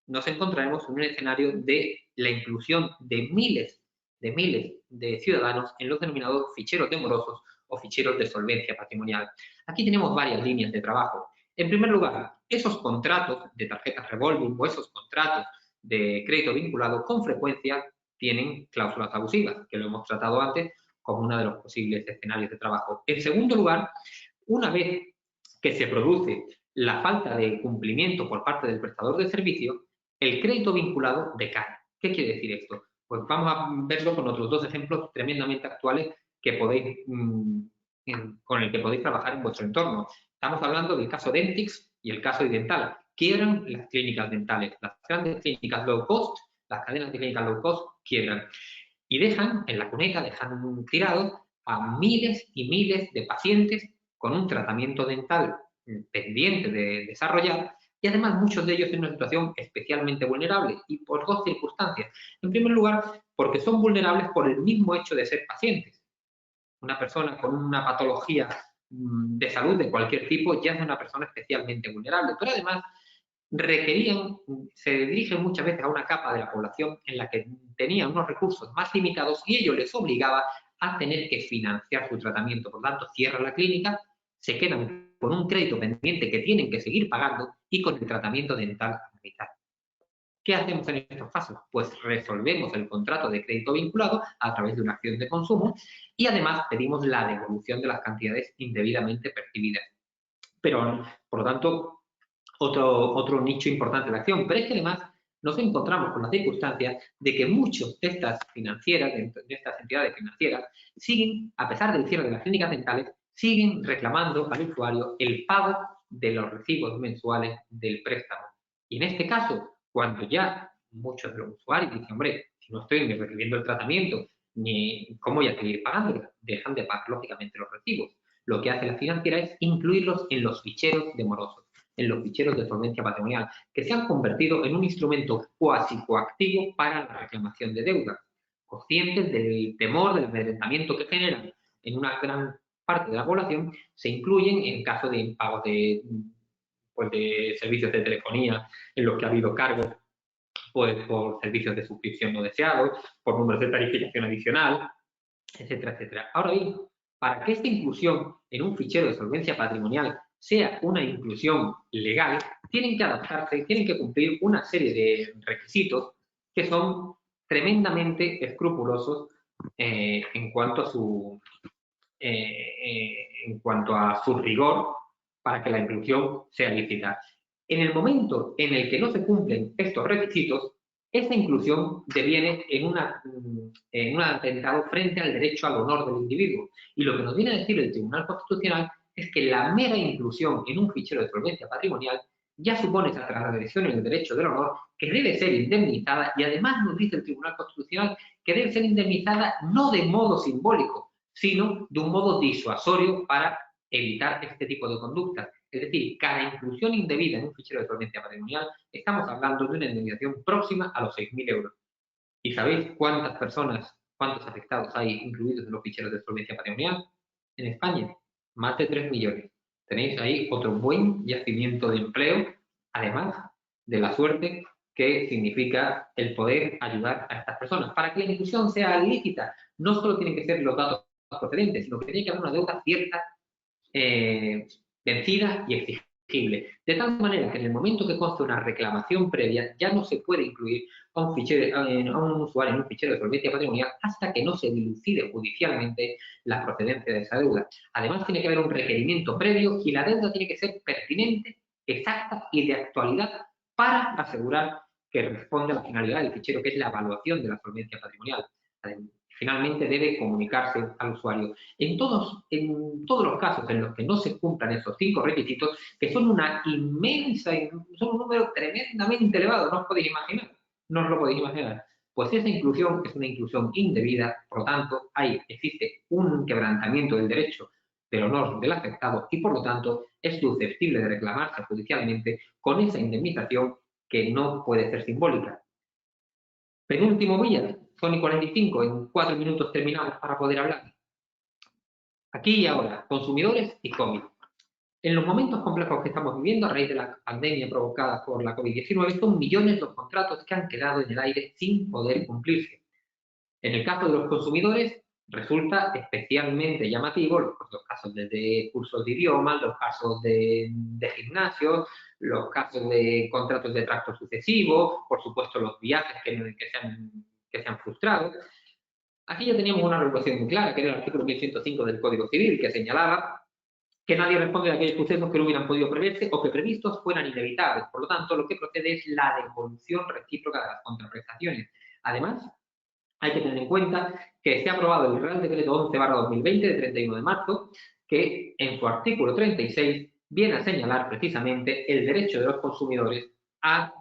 nos encontraremos en un escenario de la inclusión de miles de ciudadanos en los denominados ficheros de morosos o ficheros de solvencia patrimonial. Aquí tenemos varias líneas de trabajo. En primer lugar, esos contratos de tarjetas revolving o esos contratos de crédito vinculado con frecuencia tienen cláusulas abusivas, que lo hemos tratado antes como uno de los posibles escenarios de trabajo. En segundo lugar, una vez que se produce la falta de cumplimiento por parte del prestador de servicio, el crédito vinculado decae. ¿Qué quiere decir esto? Pues vamos a verlo con otros dos ejemplos tremendamente actuales que con el que podéis trabajar en vuestro entorno. Estamos hablando del caso Dentix y el caso Idental. Quiebran las clínicas dentales. Las grandes clínicas low cost, las cadenas de clínicas low cost, quiebran. Y dejan en la cuneta, dejan tirados a miles y miles de pacientes con un tratamiento dental pendiente de desarrollar, y además muchos de ellos en una situación especialmente vulnerable, y por dos circunstancias. En primer lugar, porque son vulnerables por el mismo hecho de ser pacientes. Una persona con una patología de salud de cualquier tipo ya es una persona especialmente vulnerable, pero además se dirigen muchas veces a una capa de la población en la que tenía unos recursos más limitados y ello les obligaba a tener que financiar su tratamiento. Por lo tanto, cierran la clínica, se quedan con un crédito pendiente que tienen que seguir pagando y con el tratamiento dental a la mitad. ¿Qué hacemos en estos casos? Pues resolvemos el contrato de crédito vinculado a través de una acción de consumo y además pedimos la devolución de las cantidades indebidamente percibidas. Pero, por lo tanto, otro nicho importante de acción. Pero es que además nos encontramos con la circunstancia de que muchos de estas financieras, de estas entidades financieras, siguen, a pesar del cierre de las clínicas dentales, siguen reclamando al usuario el pago de los recibos mensuales del préstamo. Y en este caso, cuando ya muchos de los usuarios dicen, hombre, si no estoy ni recibiendo el tratamiento, ni cómo voy a seguir pagándolo, dejan de pagar lógicamente los recibos. Lo que hace la financiera es incluirlos en los ficheros de morosos, en los ficheros de solvencia patrimonial, que se han convertido en un instrumento cuasi coactivo para la reclamación de deuda, conscientes del temor, del amedrentamiento que generan en una gran parte de la población, se incluyen en caso de impagos de servicios de telefonía en los que ha habido cargos pues, por servicios de suscripción no deseados, por números de tarificación adicional, etcétera, etcétera. Ahora bien, para que esta inclusión en un fichero de solvencia patrimonial sea una inclusión legal, tienen que adaptarse, tienen que cumplir una serie de requisitos que son tremendamente escrupulosos en cuanto a su rigor para que la inclusión sea lícita. En el momento en el que no se cumplen estos requisitos, esta inclusión deviene en un atentado frente al derecho al honor del individuo. Y lo que nos viene a decir el Tribunal Constitucional es que la mera inclusión en un fichero de solvencia patrimonial ya supone esa transgresión en el derecho del honor que debe ser indemnizada, y además nos dice el Tribunal Constitucional que debe ser indemnizada no de modo simbólico, sino de un modo disuasorio para evitar este tipo de conductas. Es decir, cada inclusión indebida en un fichero de solvencia patrimonial, estamos hablando de una indemnización próxima a los 6.000 euros. ¿Y sabéis cuántas personas, cuántos afectados hay incluidos en los ficheros de solvencia patrimonial? En España, más de 3 millones. Tenéis ahí otro buen yacimiento de empleo, además de la suerte que significa el poder ayudar a estas personas. Para que la inclusión sea lícita, no solo tienen que ser los datos procedentes, sino que tiene que haber una deuda cierta, vencida y exigible. De tal manera que en el momento que conste una reclamación previa, ya no se puede incluir a un usuario en un fichero de solvencia patrimonial hasta que no se dilucide judicialmente la procedencia de esa deuda. Además, tiene que haber un requerimiento previo y la deuda tiene que ser pertinente, exacta y de actualidad para asegurar que responde a la finalidad del fichero, que es la evaluación de la solvencia patrimonial. Finalmente debe comunicarse al usuario. En todos los casos en los que no se cumplan esos 5 requisitos, que son una inmensa, son un número tremendamente elevado, no os podéis imaginar, no os lo podéis imaginar, pues esa inclusión es una inclusión indebida, por lo tanto, existe un quebrantamiento del derecho del honor del afectado y, por lo tanto, es susceptible de reclamarse judicialmente con esa indemnización que no puede ser simbólica. Penúltimo vía, son y 45, en 4 minutos terminamos para poder hablar. Aquí y ahora, consumidores y COVID. En los momentos complejos que estamos viviendo a raíz de la pandemia provocada por la COVID-19, son millones los contratos que han quedado en el aire sin poder cumplirse. En el caso de los consumidores, resulta especialmente llamativo los casos de cursos de idiomas, los casos de gimnasios, los casos de contratos de tracto sucesivo, por supuesto los viajes que se han frustrado. Aquí ya teníamos una regulación muy clara, que era el artículo 1105 del Código Civil, que señalaba que nadie responde de aquellos sucesos que no hubieran podido preverse o que previstos fueran inevitables. Por lo tanto, lo que procede es la devolución recíproca de las contraprestaciones. Además, hay que tener en cuenta que se ha aprobado el Real Decreto 11/2020 de 31 de marzo, que en su artículo 36 viene a señalar precisamente el derecho de los consumidores a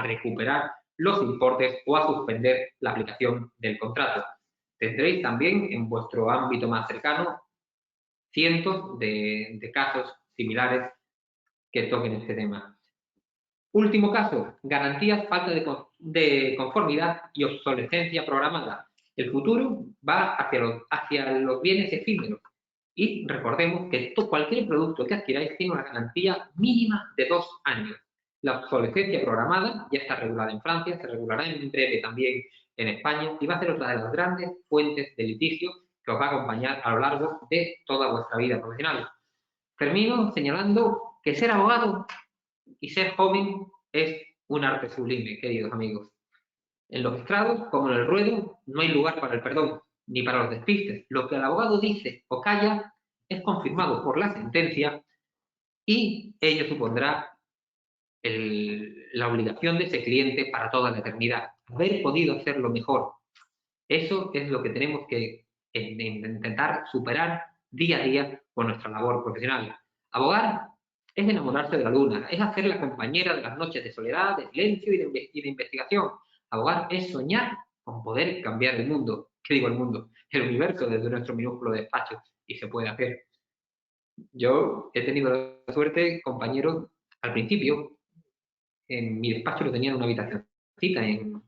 recuperar los importes o a suspender la aplicación del contrato. Tendréis también en vuestro ámbito más cercano cientos de casos similares que toquen este tema. Último caso, garantías, falta de conformidad y obsolescencia programada. El futuro va hacia los bienes efímeros. Y recordemos que cualquier producto que adquiráis tiene una garantía mínima de 2 años. La obsolescencia programada ya está regulada en Francia, se regulará en breve también en España y va a ser otra de las grandes fuentes de litigio que os va a acompañar a lo largo de toda vuestra vida profesional. Termino señalando que ser abogado y ser joven es un arte sublime, queridos amigos. En los estrados, como en el ruedo, no hay lugar para el perdón, ni para los despistes. Lo que el abogado dice o calla es confirmado por la sentencia y ello supondrá la obligación de ese cliente para toda la eternidad. Haber podido hacerlo mejor. Eso es lo que tenemos que intentar superar día a día con nuestra labor profesional. Abogar es enamorarse de la luna, es hacer la compañera de las noches de soledad, de silencio y de investigación. Abogar es soñar con poder cambiar el mundo. ¿Qué digo el mundo? El universo desde nuestro minúsculo despacho. Y se puede hacer. Yo he tenido la suerte, compañeros, al principio, en mi despacho lo tenía en una habitacióncita en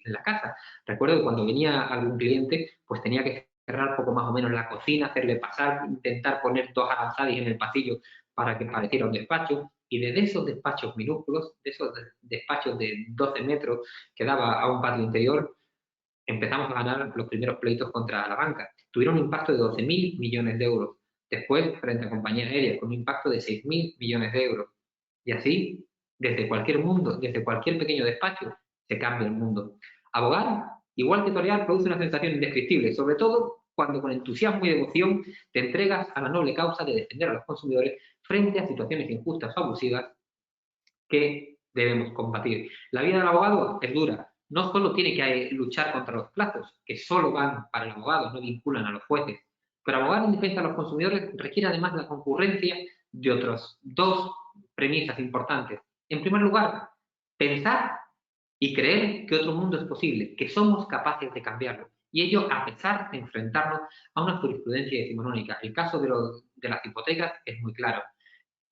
la casa. Recuerdo que cuando venía algún cliente, pues tenía que cerrar poco más o menos la cocina, hacerle pasar, intentar poner 2 avanzadis en el pasillo para que pareciera un despacho. Y desde esos despachos minúsculos, de esos despachos de 12 metros que daba a un patio interior, empezamos a ganar los primeros pleitos contra la banca. Tuvieron un impacto de 12.000 millones de euros. Después, frente a compañías aéreas, con un impacto de 6.000 millones de euros. Y así, desde cualquier mundo, desde cualquier pequeño despacho, se cambia el mundo. Abogar, igual que torear, produce una sensación indescriptible, sobre todo cuando con entusiasmo y devoción te entregas a la noble causa de defender a los consumidores frente a situaciones injustas o abusivas que debemos combatir. La vida del abogado es dura. No solo tiene que luchar contra los plazos, que solo van para el abogado, no vinculan a los jueces, pero abogar en defensa de los consumidores requiere además la concurrencia de otras 2 premisas importantes. En primer lugar, pensar y creer que otro mundo es posible, que somos capaces de cambiarlo. Y ello a pesar de enfrentarnos a una jurisprudencia decimonónica. El caso de las hipotecas es muy claro.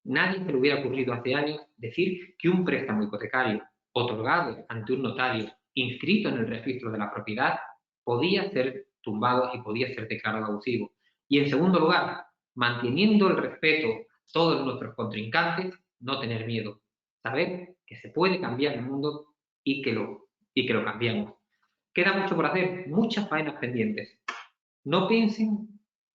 Nadie se le hubiera ocurrido hace años decir que un préstamo hipotecario otorgado ante un notario inscrito en el registro de la propiedad podía ser tumbado y podía ser declarado abusivo. Y en segundo lugar, manteniendo el respeto a todos nuestros contrincantes, no tener miedo, saber que se puede cambiar el mundo y que lo cambiamos. Queda mucho por hacer, muchas faenas pendientes. No piensen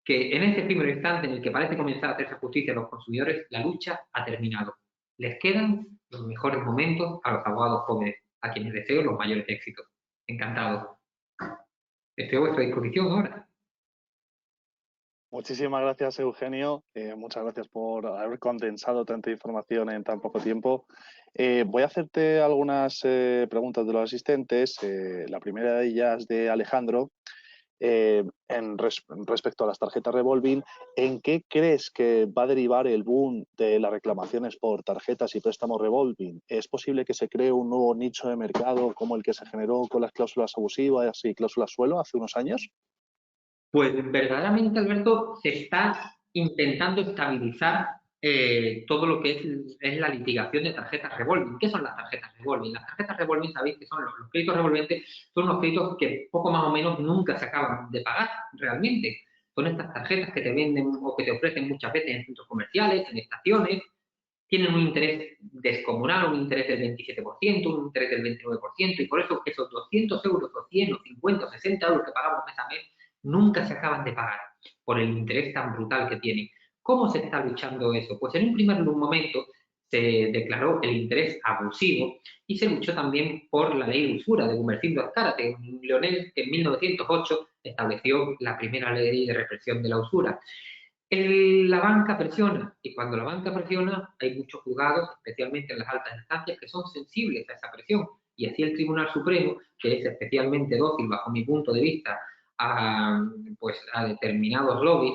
que en este primer instante en el que parece comenzar a hacerse justicia a los consumidores, la lucha ha terminado. Les quedan los mejores momentos a los abogados jóvenes, a quienes deseo los mayores éxitos. Encantado. Estoy a vuestra disposición ahora. Muchísimas gracias, Eugenio. Muchas gracias por haber condensado tanta información en tan poco tiempo. Voy a hacerte algunas preguntas de los asistentes. La primera de ellas de Alejandro. Respecto a las tarjetas revolving, ¿en qué crees que va a derivar el boom de las reclamaciones por tarjetas y préstamos revolving? ¿Es posible que se cree un nuevo nicho de mercado como el que se generó con las cláusulas abusivas y cláusulas suelo hace unos años? Pues verdaderamente, Alberto, se está intentando estabilizar todo lo que es la litigación de tarjetas revolving. ¿Qué son las tarjetas revolving? Las tarjetas revolving, sabéis que son los créditos revolventes, son unos créditos que poco más o menos nunca se acaban de pagar realmente. Son estas tarjetas que te venden o que te ofrecen muchas veces en centros comerciales, en estaciones, tienen un interés descomunal, un interés del 27%, un interés del 29%, y por eso esos 200 euros o 100 o 50 o 60 euros que pagamos mes a mes nunca se acaban de pagar por el interés tan brutal que tienen. ¿Cómo se está luchando eso? Pues en un primer momento se declaró el interés abusivo y se luchó también por la ley de usura de Gumersindo Azcárate, Leonel, que en 1908 estableció la primera ley de represión de la usura. La banca presiona, y cuando la banca presiona hay muchos juzgados, especialmente en las altas instancias, que son sensibles a esa presión, y así el Tribunal Supremo, que es especialmente dócil bajo mi punto de vista a determinados lobbies,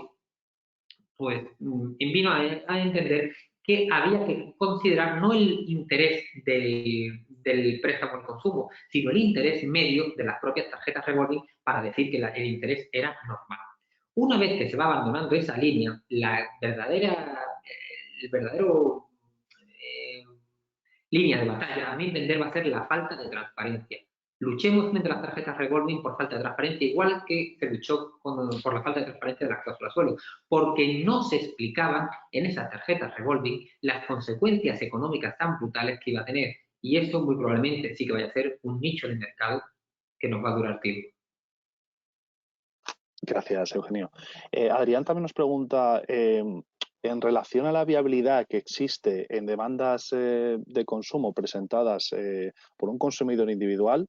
pues vino a entender que había que considerar no el interés del préstamo al consumo, sino el interés medio de las propias tarjetas revolving para decir que el interés era normal. Una vez que se va abandonando esa línea, el verdadero línea de batalla, a mi entender, va a ser la falta de transparencia. Luchemos frente a las tarjetas revolving por falta de transparencia, igual que se luchó por la falta de transparencia de las cláusulas suelo, porque no se explicaban en esas tarjetas revolving las consecuencias económicas tan brutales que iba a tener. Y eso muy probablemente sí que vaya a ser un nicho de mercado que nos va a durar tiempo. Gracias, Eugenio. Adrián también nos pregunta, en relación a la viabilidad que existe en demandas de consumo presentadas por un consumidor individual,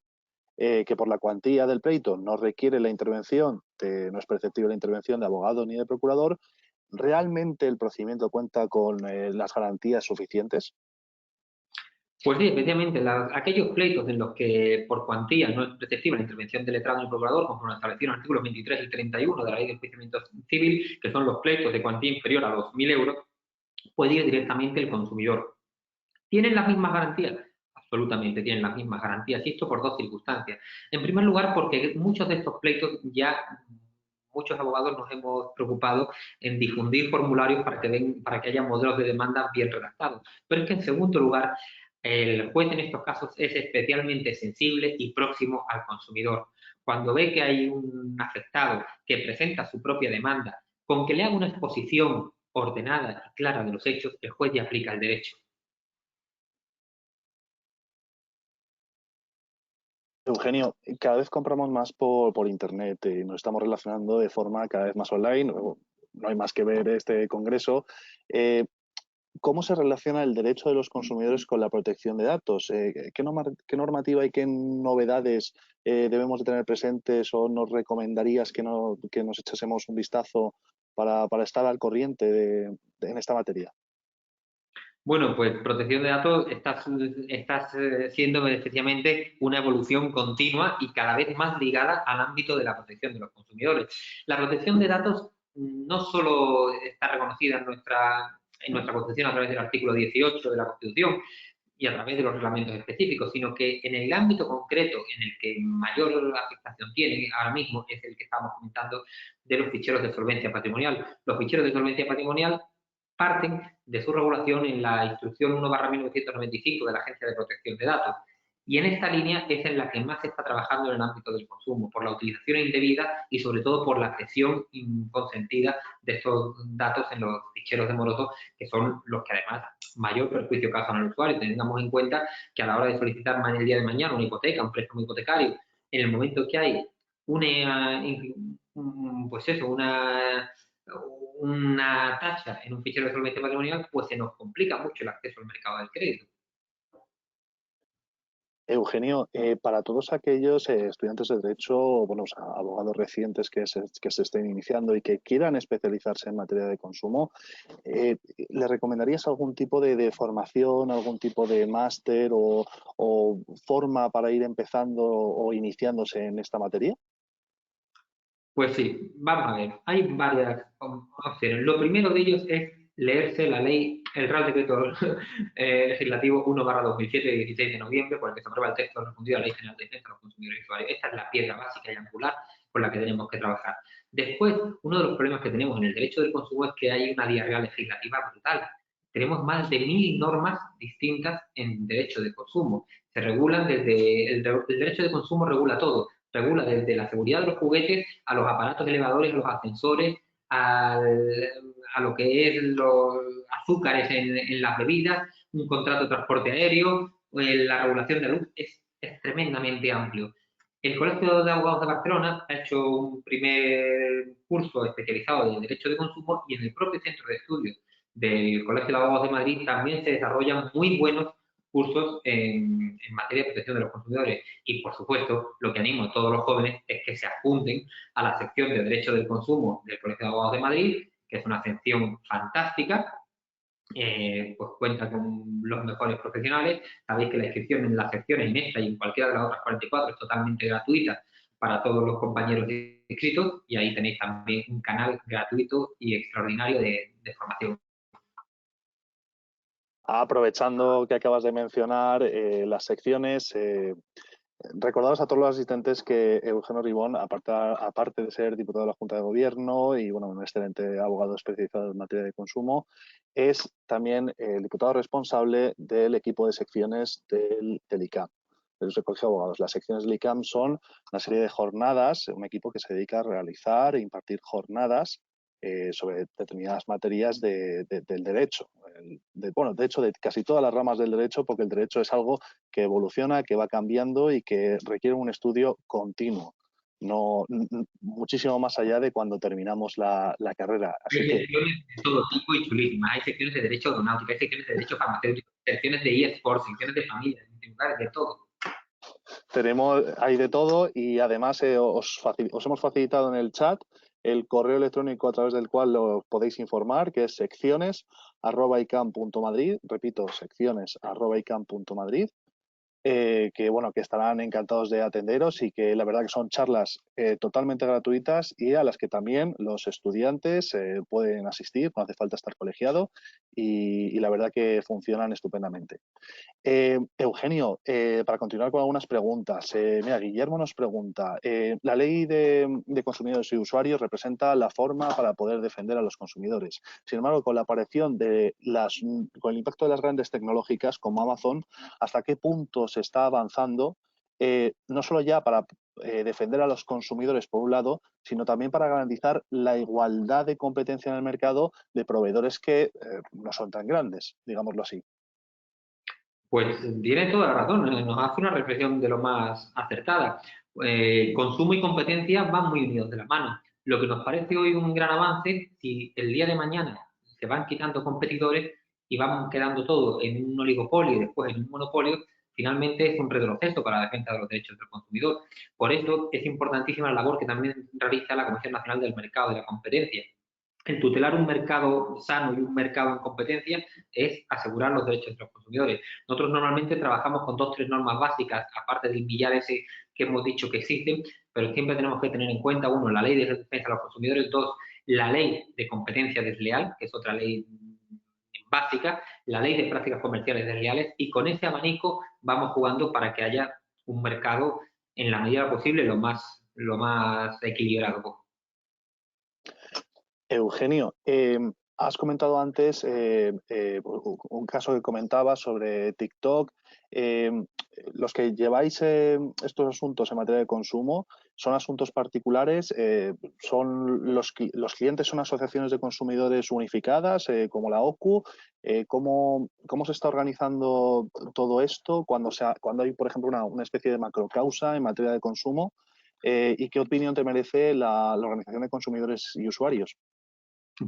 que por la cuantía del pleito no requiere la intervención, no es perceptible la intervención de abogado ni de procurador, ¿realmente el procedimiento cuenta con las garantías suficientes? Pues sí, efectivamente, aquellos pleitos en los que por cuantía no es preceptiva la intervención del letrado y procurador, conforme establecido en los artículos 23 y 31 de la Ley de Enjuiciamiento Civil, que son los pleitos de cuantía inferior a los 1.000 euros, puede ir directamente el consumidor. ¿Tienen las mismas garantías? Absolutamente tienen las mismas garantías, y esto por dos circunstancias. En primer lugar, porque muchos de estos pleitos ya muchos abogados nos hemos preocupado en difundir formularios para que haya modelos de demanda bien redactados. Pero es que en segundo lugar, el juez en estos casos es especialmente sensible y próximo al consumidor. Cuando ve que hay un afectado que presenta su propia demanda, con que le haga una exposición ordenada y clara de los hechos, el juez ya aplica el derecho. Eugenio, cada vez compramos más por Internet y nos estamos relacionando de forma cada vez más online. No hay más que ver este congreso. ¿Cómo se relaciona el derecho de los consumidores con la protección de datos? ¿Qué normativa y qué novedades debemos de tener presentes o nos recomendarías que nos echásemos un vistazo para estar al corriente en esta materia? Bueno, pues protección de datos está siendo especialmente una evolución continua y cada vez más ligada al ámbito de la protección de los consumidores. La protección de datos no solo está reconocida en nuestra Constitución a través del artículo 18 de la Constitución y a través de los reglamentos específicos, sino que en el ámbito concreto en el que mayor afectación tiene ahora mismo es el que estamos comentando de los ficheros de solvencia patrimonial. Los ficheros de solvencia patrimonial parten de su regulación en la Instrucción 1/1995 de la Agencia de Protección de Datos. Y en esta línea es en la que más se está trabajando en el ámbito del consumo, por la utilización indebida y sobre todo por la cesión inconsentida de estos datos en los ficheros de morosos, que son los que además mayor perjuicio causan al usuario. Tengamos en cuenta que a la hora de solicitar el día de mañana una hipoteca, un préstamo hipotecario, en el momento que hay una tacha en un fichero de solvencia patrimonial, pues se nos complica mucho el acceso al mercado del crédito. Eugenio, para todos aquellos estudiantes de Derecho, bueno, o sea, abogados recientes que se estén iniciando y que quieran especializarse en materia de consumo, ¿le recomendarías algún tipo de formación, algún tipo de máster o forma para ir empezando o iniciándose en esta materia? Pues sí, vamos a ver, hay varias opciones. Lo primero de ellos es leerse la ley, el Real Decreto Legislativo 1/2007 de 16 de noviembre, por el que se aprueba el texto refundido a la Ley General de Defensa de los Consumidores y Usuarios. Esta es la piedra básica y angular con la que tenemos que trabajar. Después, uno de los problemas que tenemos en el derecho del consumo es que hay una diarrea legislativa brutal. Tenemos más de 1.000 normas distintas en derecho de consumo. Se regulan desde el derecho de consumo regula todo. Regula desde la seguridad de los juguetes a los aparatos elevadores, a los ascensores, a lo que es los azúcares en las bebidas, un contrato de transporte aéreo, la regulación de la luz, es tremendamente amplio. El Colegio de Abogados de Barcelona ha hecho un primer curso especializado en Derecho de Consumo y en el propio centro de estudios del Colegio de Abogados de Madrid también se desarrollan muy buenos cursos en materia de protección de los consumidores. Y, por supuesto, lo que animo a todos los jóvenes es que se apunten a la sección de Derecho del Consumo del Colegio de Abogados de Madrid, que es una sección fantástica, pues cuenta con los mejores profesionales. Sabéis que la inscripción en las secciones, en esta y en cualquiera de las otras 44, es totalmente gratuita para todos los compañeros inscritos, y ahí tenéis también un canal gratuito y extraordinario de formación. Aprovechando que acabas de mencionar las secciones, recordaros a todos los asistentes que Eugenio Ribón, aparte de ser diputado de la Junta de Gobierno y bueno, un excelente abogado especializado en materia de consumo, es también el diputado responsable del equipo de secciones del ICAM, del Colegio de Abogados. Las secciones del ICAM son una serie de jornadas, un equipo que se dedica a realizar e impartir jornadas sobre determinadas materias del derecho. De hecho, de casi todas las ramas del derecho, porque el derecho es algo que evoluciona, que va cambiando y que requiere un estudio continuo, no muchísimo más allá de cuando terminamos la carrera. Así Hay que secciones de todo tipo y chulísimas. Hay secciones de derecho aeronáutico, hay secciones de derecho farmacéutico, secciones de eSports, secciones de familia, de todo. hay de todo y además os hemos facilitado en el chat el correo electrónico a través del cual lo podéis informar, que es secciones@icam.madrid, repito, secciones@icam.madrid. Que bueno, que estarán encantados de atenderos y que la verdad que son charlas totalmente gratuitas y a las que también los estudiantes pueden asistir, no hace falta estar colegiado y la verdad que funcionan estupendamente. Eugenio, para continuar con algunas preguntas, mira, Guillermo nos pregunta, la ley de consumidores y usuarios representa la forma para poder defender a los consumidores. Sin embargo, con la aparición con el impacto de las grandes tecnológicas como Amazon, ¿hasta qué punto se está avanzando? No solo ya para defender a los consumidores por un lado, sino también para garantizar la igualdad de competencia en el mercado de proveedores que no son tan grandes, digámoslo así. Pues tiene toda la razón, nos hace una reflexión de lo más acertada. Consumo y competencia van muy unidos de la mano. Lo que nos parece hoy un gran avance, si el día de mañana se van quitando competidores y van quedando todo en un oligopolio y después en un monopolio, finalmente es un retroceso para la defensa de los derechos del consumidor. Por eso es importantísima la labor que también realiza la Comisión Nacional del Mercado y de la Competencia. El tutelar un mercado sano y un mercado en competencia es asegurar los derechos de los consumidores. Nosotros normalmente trabajamos con 2 o 3 normas básicas, aparte del millar ese que hemos dicho que existen, pero siempre tenemos que tener en cuenta, uno, la ley de defensa de los consumidores, dos, la ley de competencia desleal, que es otra ley básica, la ley de prácticas comerciales desleales, y con ese abanico vamos jugando para que haya un mercado en la medida posible lo más equilibrado. Eugenio, has comentado antes un caso que comentaba sobre TikTok. Los que lleváis estos asuntos en materia de consumo, ¿son asuntos particulares? ¿Son los clientes son asociaciones de consumidores unificadas, como la OCU? ¿Cómo se está organizando todo esto cuando hay, por ejemplo, una especie de macrocausa en materia de consumo? ¿Y qué opinión te merece la Organización de Consumidores y Usuarios?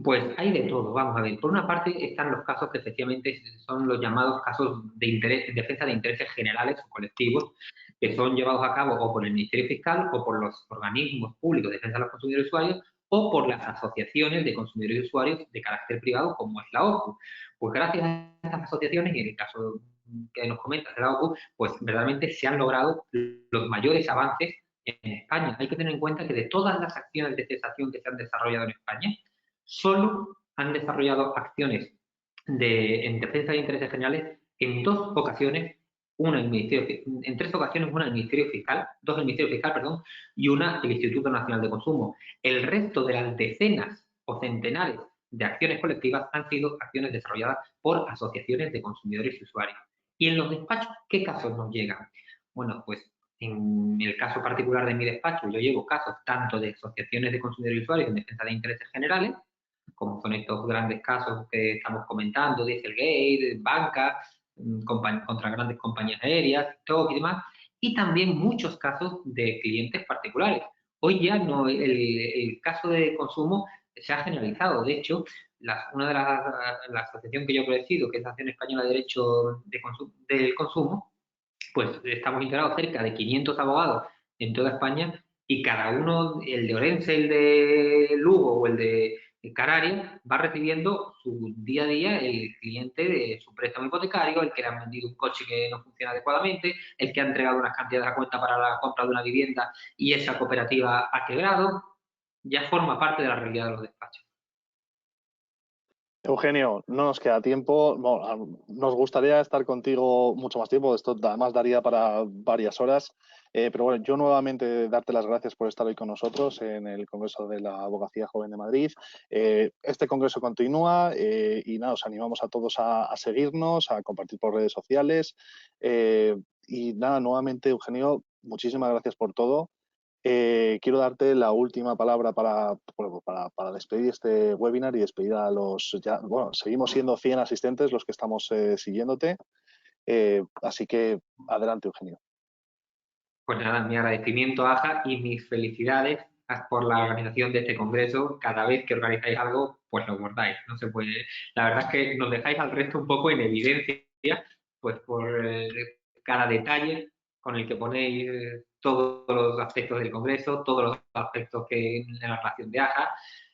Pues hay de todo, vamos a ver. Por una parte están los casos que efectivamente son los llamados casos de interés, defensa de intereses generales o colectivos, que son llevados a cabo o por el Ministerio Fiscal o por los organismos públicos de defensa de los consumidores y usuarios o por las asociaciones de consumidores y usuarios de carácter privado como es la OCU. Pues gracias a estas asociaciones, y en el caso que nos comentas de la OCU, pues verdaderamente se han logrado los mayores avances en España. Hay que tener en cuenta que de todas las acciones de cesación que se han desarrollado en España, solo han desarrollado acciones en defensa de intereses generales en 2 ocasiones, en 3 ocasiones, una el Ministerio Fiscal, 2 el Ministerio Fiscal, perdón, y una el Instituto Nacional de Consumo. El resto de las decenas o centenares de acciones colectivas han sido acciones desarrolladas por asociaciones de consumidores y usuarios. Y en los despachos, ¿qué casos nos llegan? Bueno, pues en el caso particular de mi despacho, yo llevo casos tanto de asociaciones de consumidores y usuarios en defensa de intereses generales, como son estos grandes casos que estamos comentando, Dieselgate, banca, contra grandes compañías aéreas, TikTok y demás, y también muchos casos de clientes particulares. Hoy ya no, el caso de consumo se ha generalizado. De hecho, una de la asociación que yo presido, que es la Asociación Española de Derecho del Consumo, pues estamos integrados cerca de 500 abogados en toda España y cada uno, el de Orense, el de Lugo o el de Canarias, va recibiendo su día a día el cliente de su préstamo hipotecario, el que le han vendido un coche que no funciona adecuadamente, el que ha entregado unas cantidades a cuenta para la compra de una vivienda y esa cooperativa ha quebrado, ya forma parte de la realidad de los despachos. Eugenio, no nos queda tiempo. Bueno, nos gustaría estar contigo mucho más tiempo. Esto además daría para varias horas. Pero bueno, yo nuevamente darte las gracias por estar hoy con nosotros en el Congreso de la Abogacía Joven de Madrid. Este congreso continúa y nada, os animamos a todos a seguirnos, a compartir por redes sociales. Y nada, nuevamente, Eugenio, muchísimas gracias por todo. Quiero darte la última palabra para despedir este webinar y despedir a bueno, seguimos siendo 100 asistentes los que estamos siguiéndote, así que adelante, Eugenio. Pues nada, mi agradecimiento, Aja, y mis felicidades por la organización de este congreso. Cada vez que organizáis algo, pues lo guardáis. No se puede. La verdad es que nos dejáis al resto un poco en evidencia, pues por cada detalle con el que ponéis todos los aspectos del Congreso, todos los aspectos que en la relación de AJA,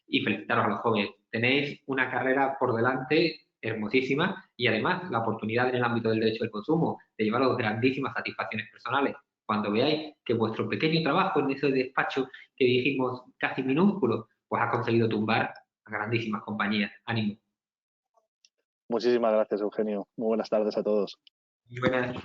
y felicitaros a los jóvenes. Tenéis una carrera por delante hermosísima y además la oportunidad en el ámbito del derecho del consumo de llevaros grandísimas satisfacciones personales. Cuando veáis que vuestro pequeño trabajo en ese despacho que dijimos casi minúsculo, pues ha conseguido tumbar a grandísimas compañías. ¡Ánimo! Muchísimas gracias, Eugenio. Muy buenas tardes a todos. Buenas.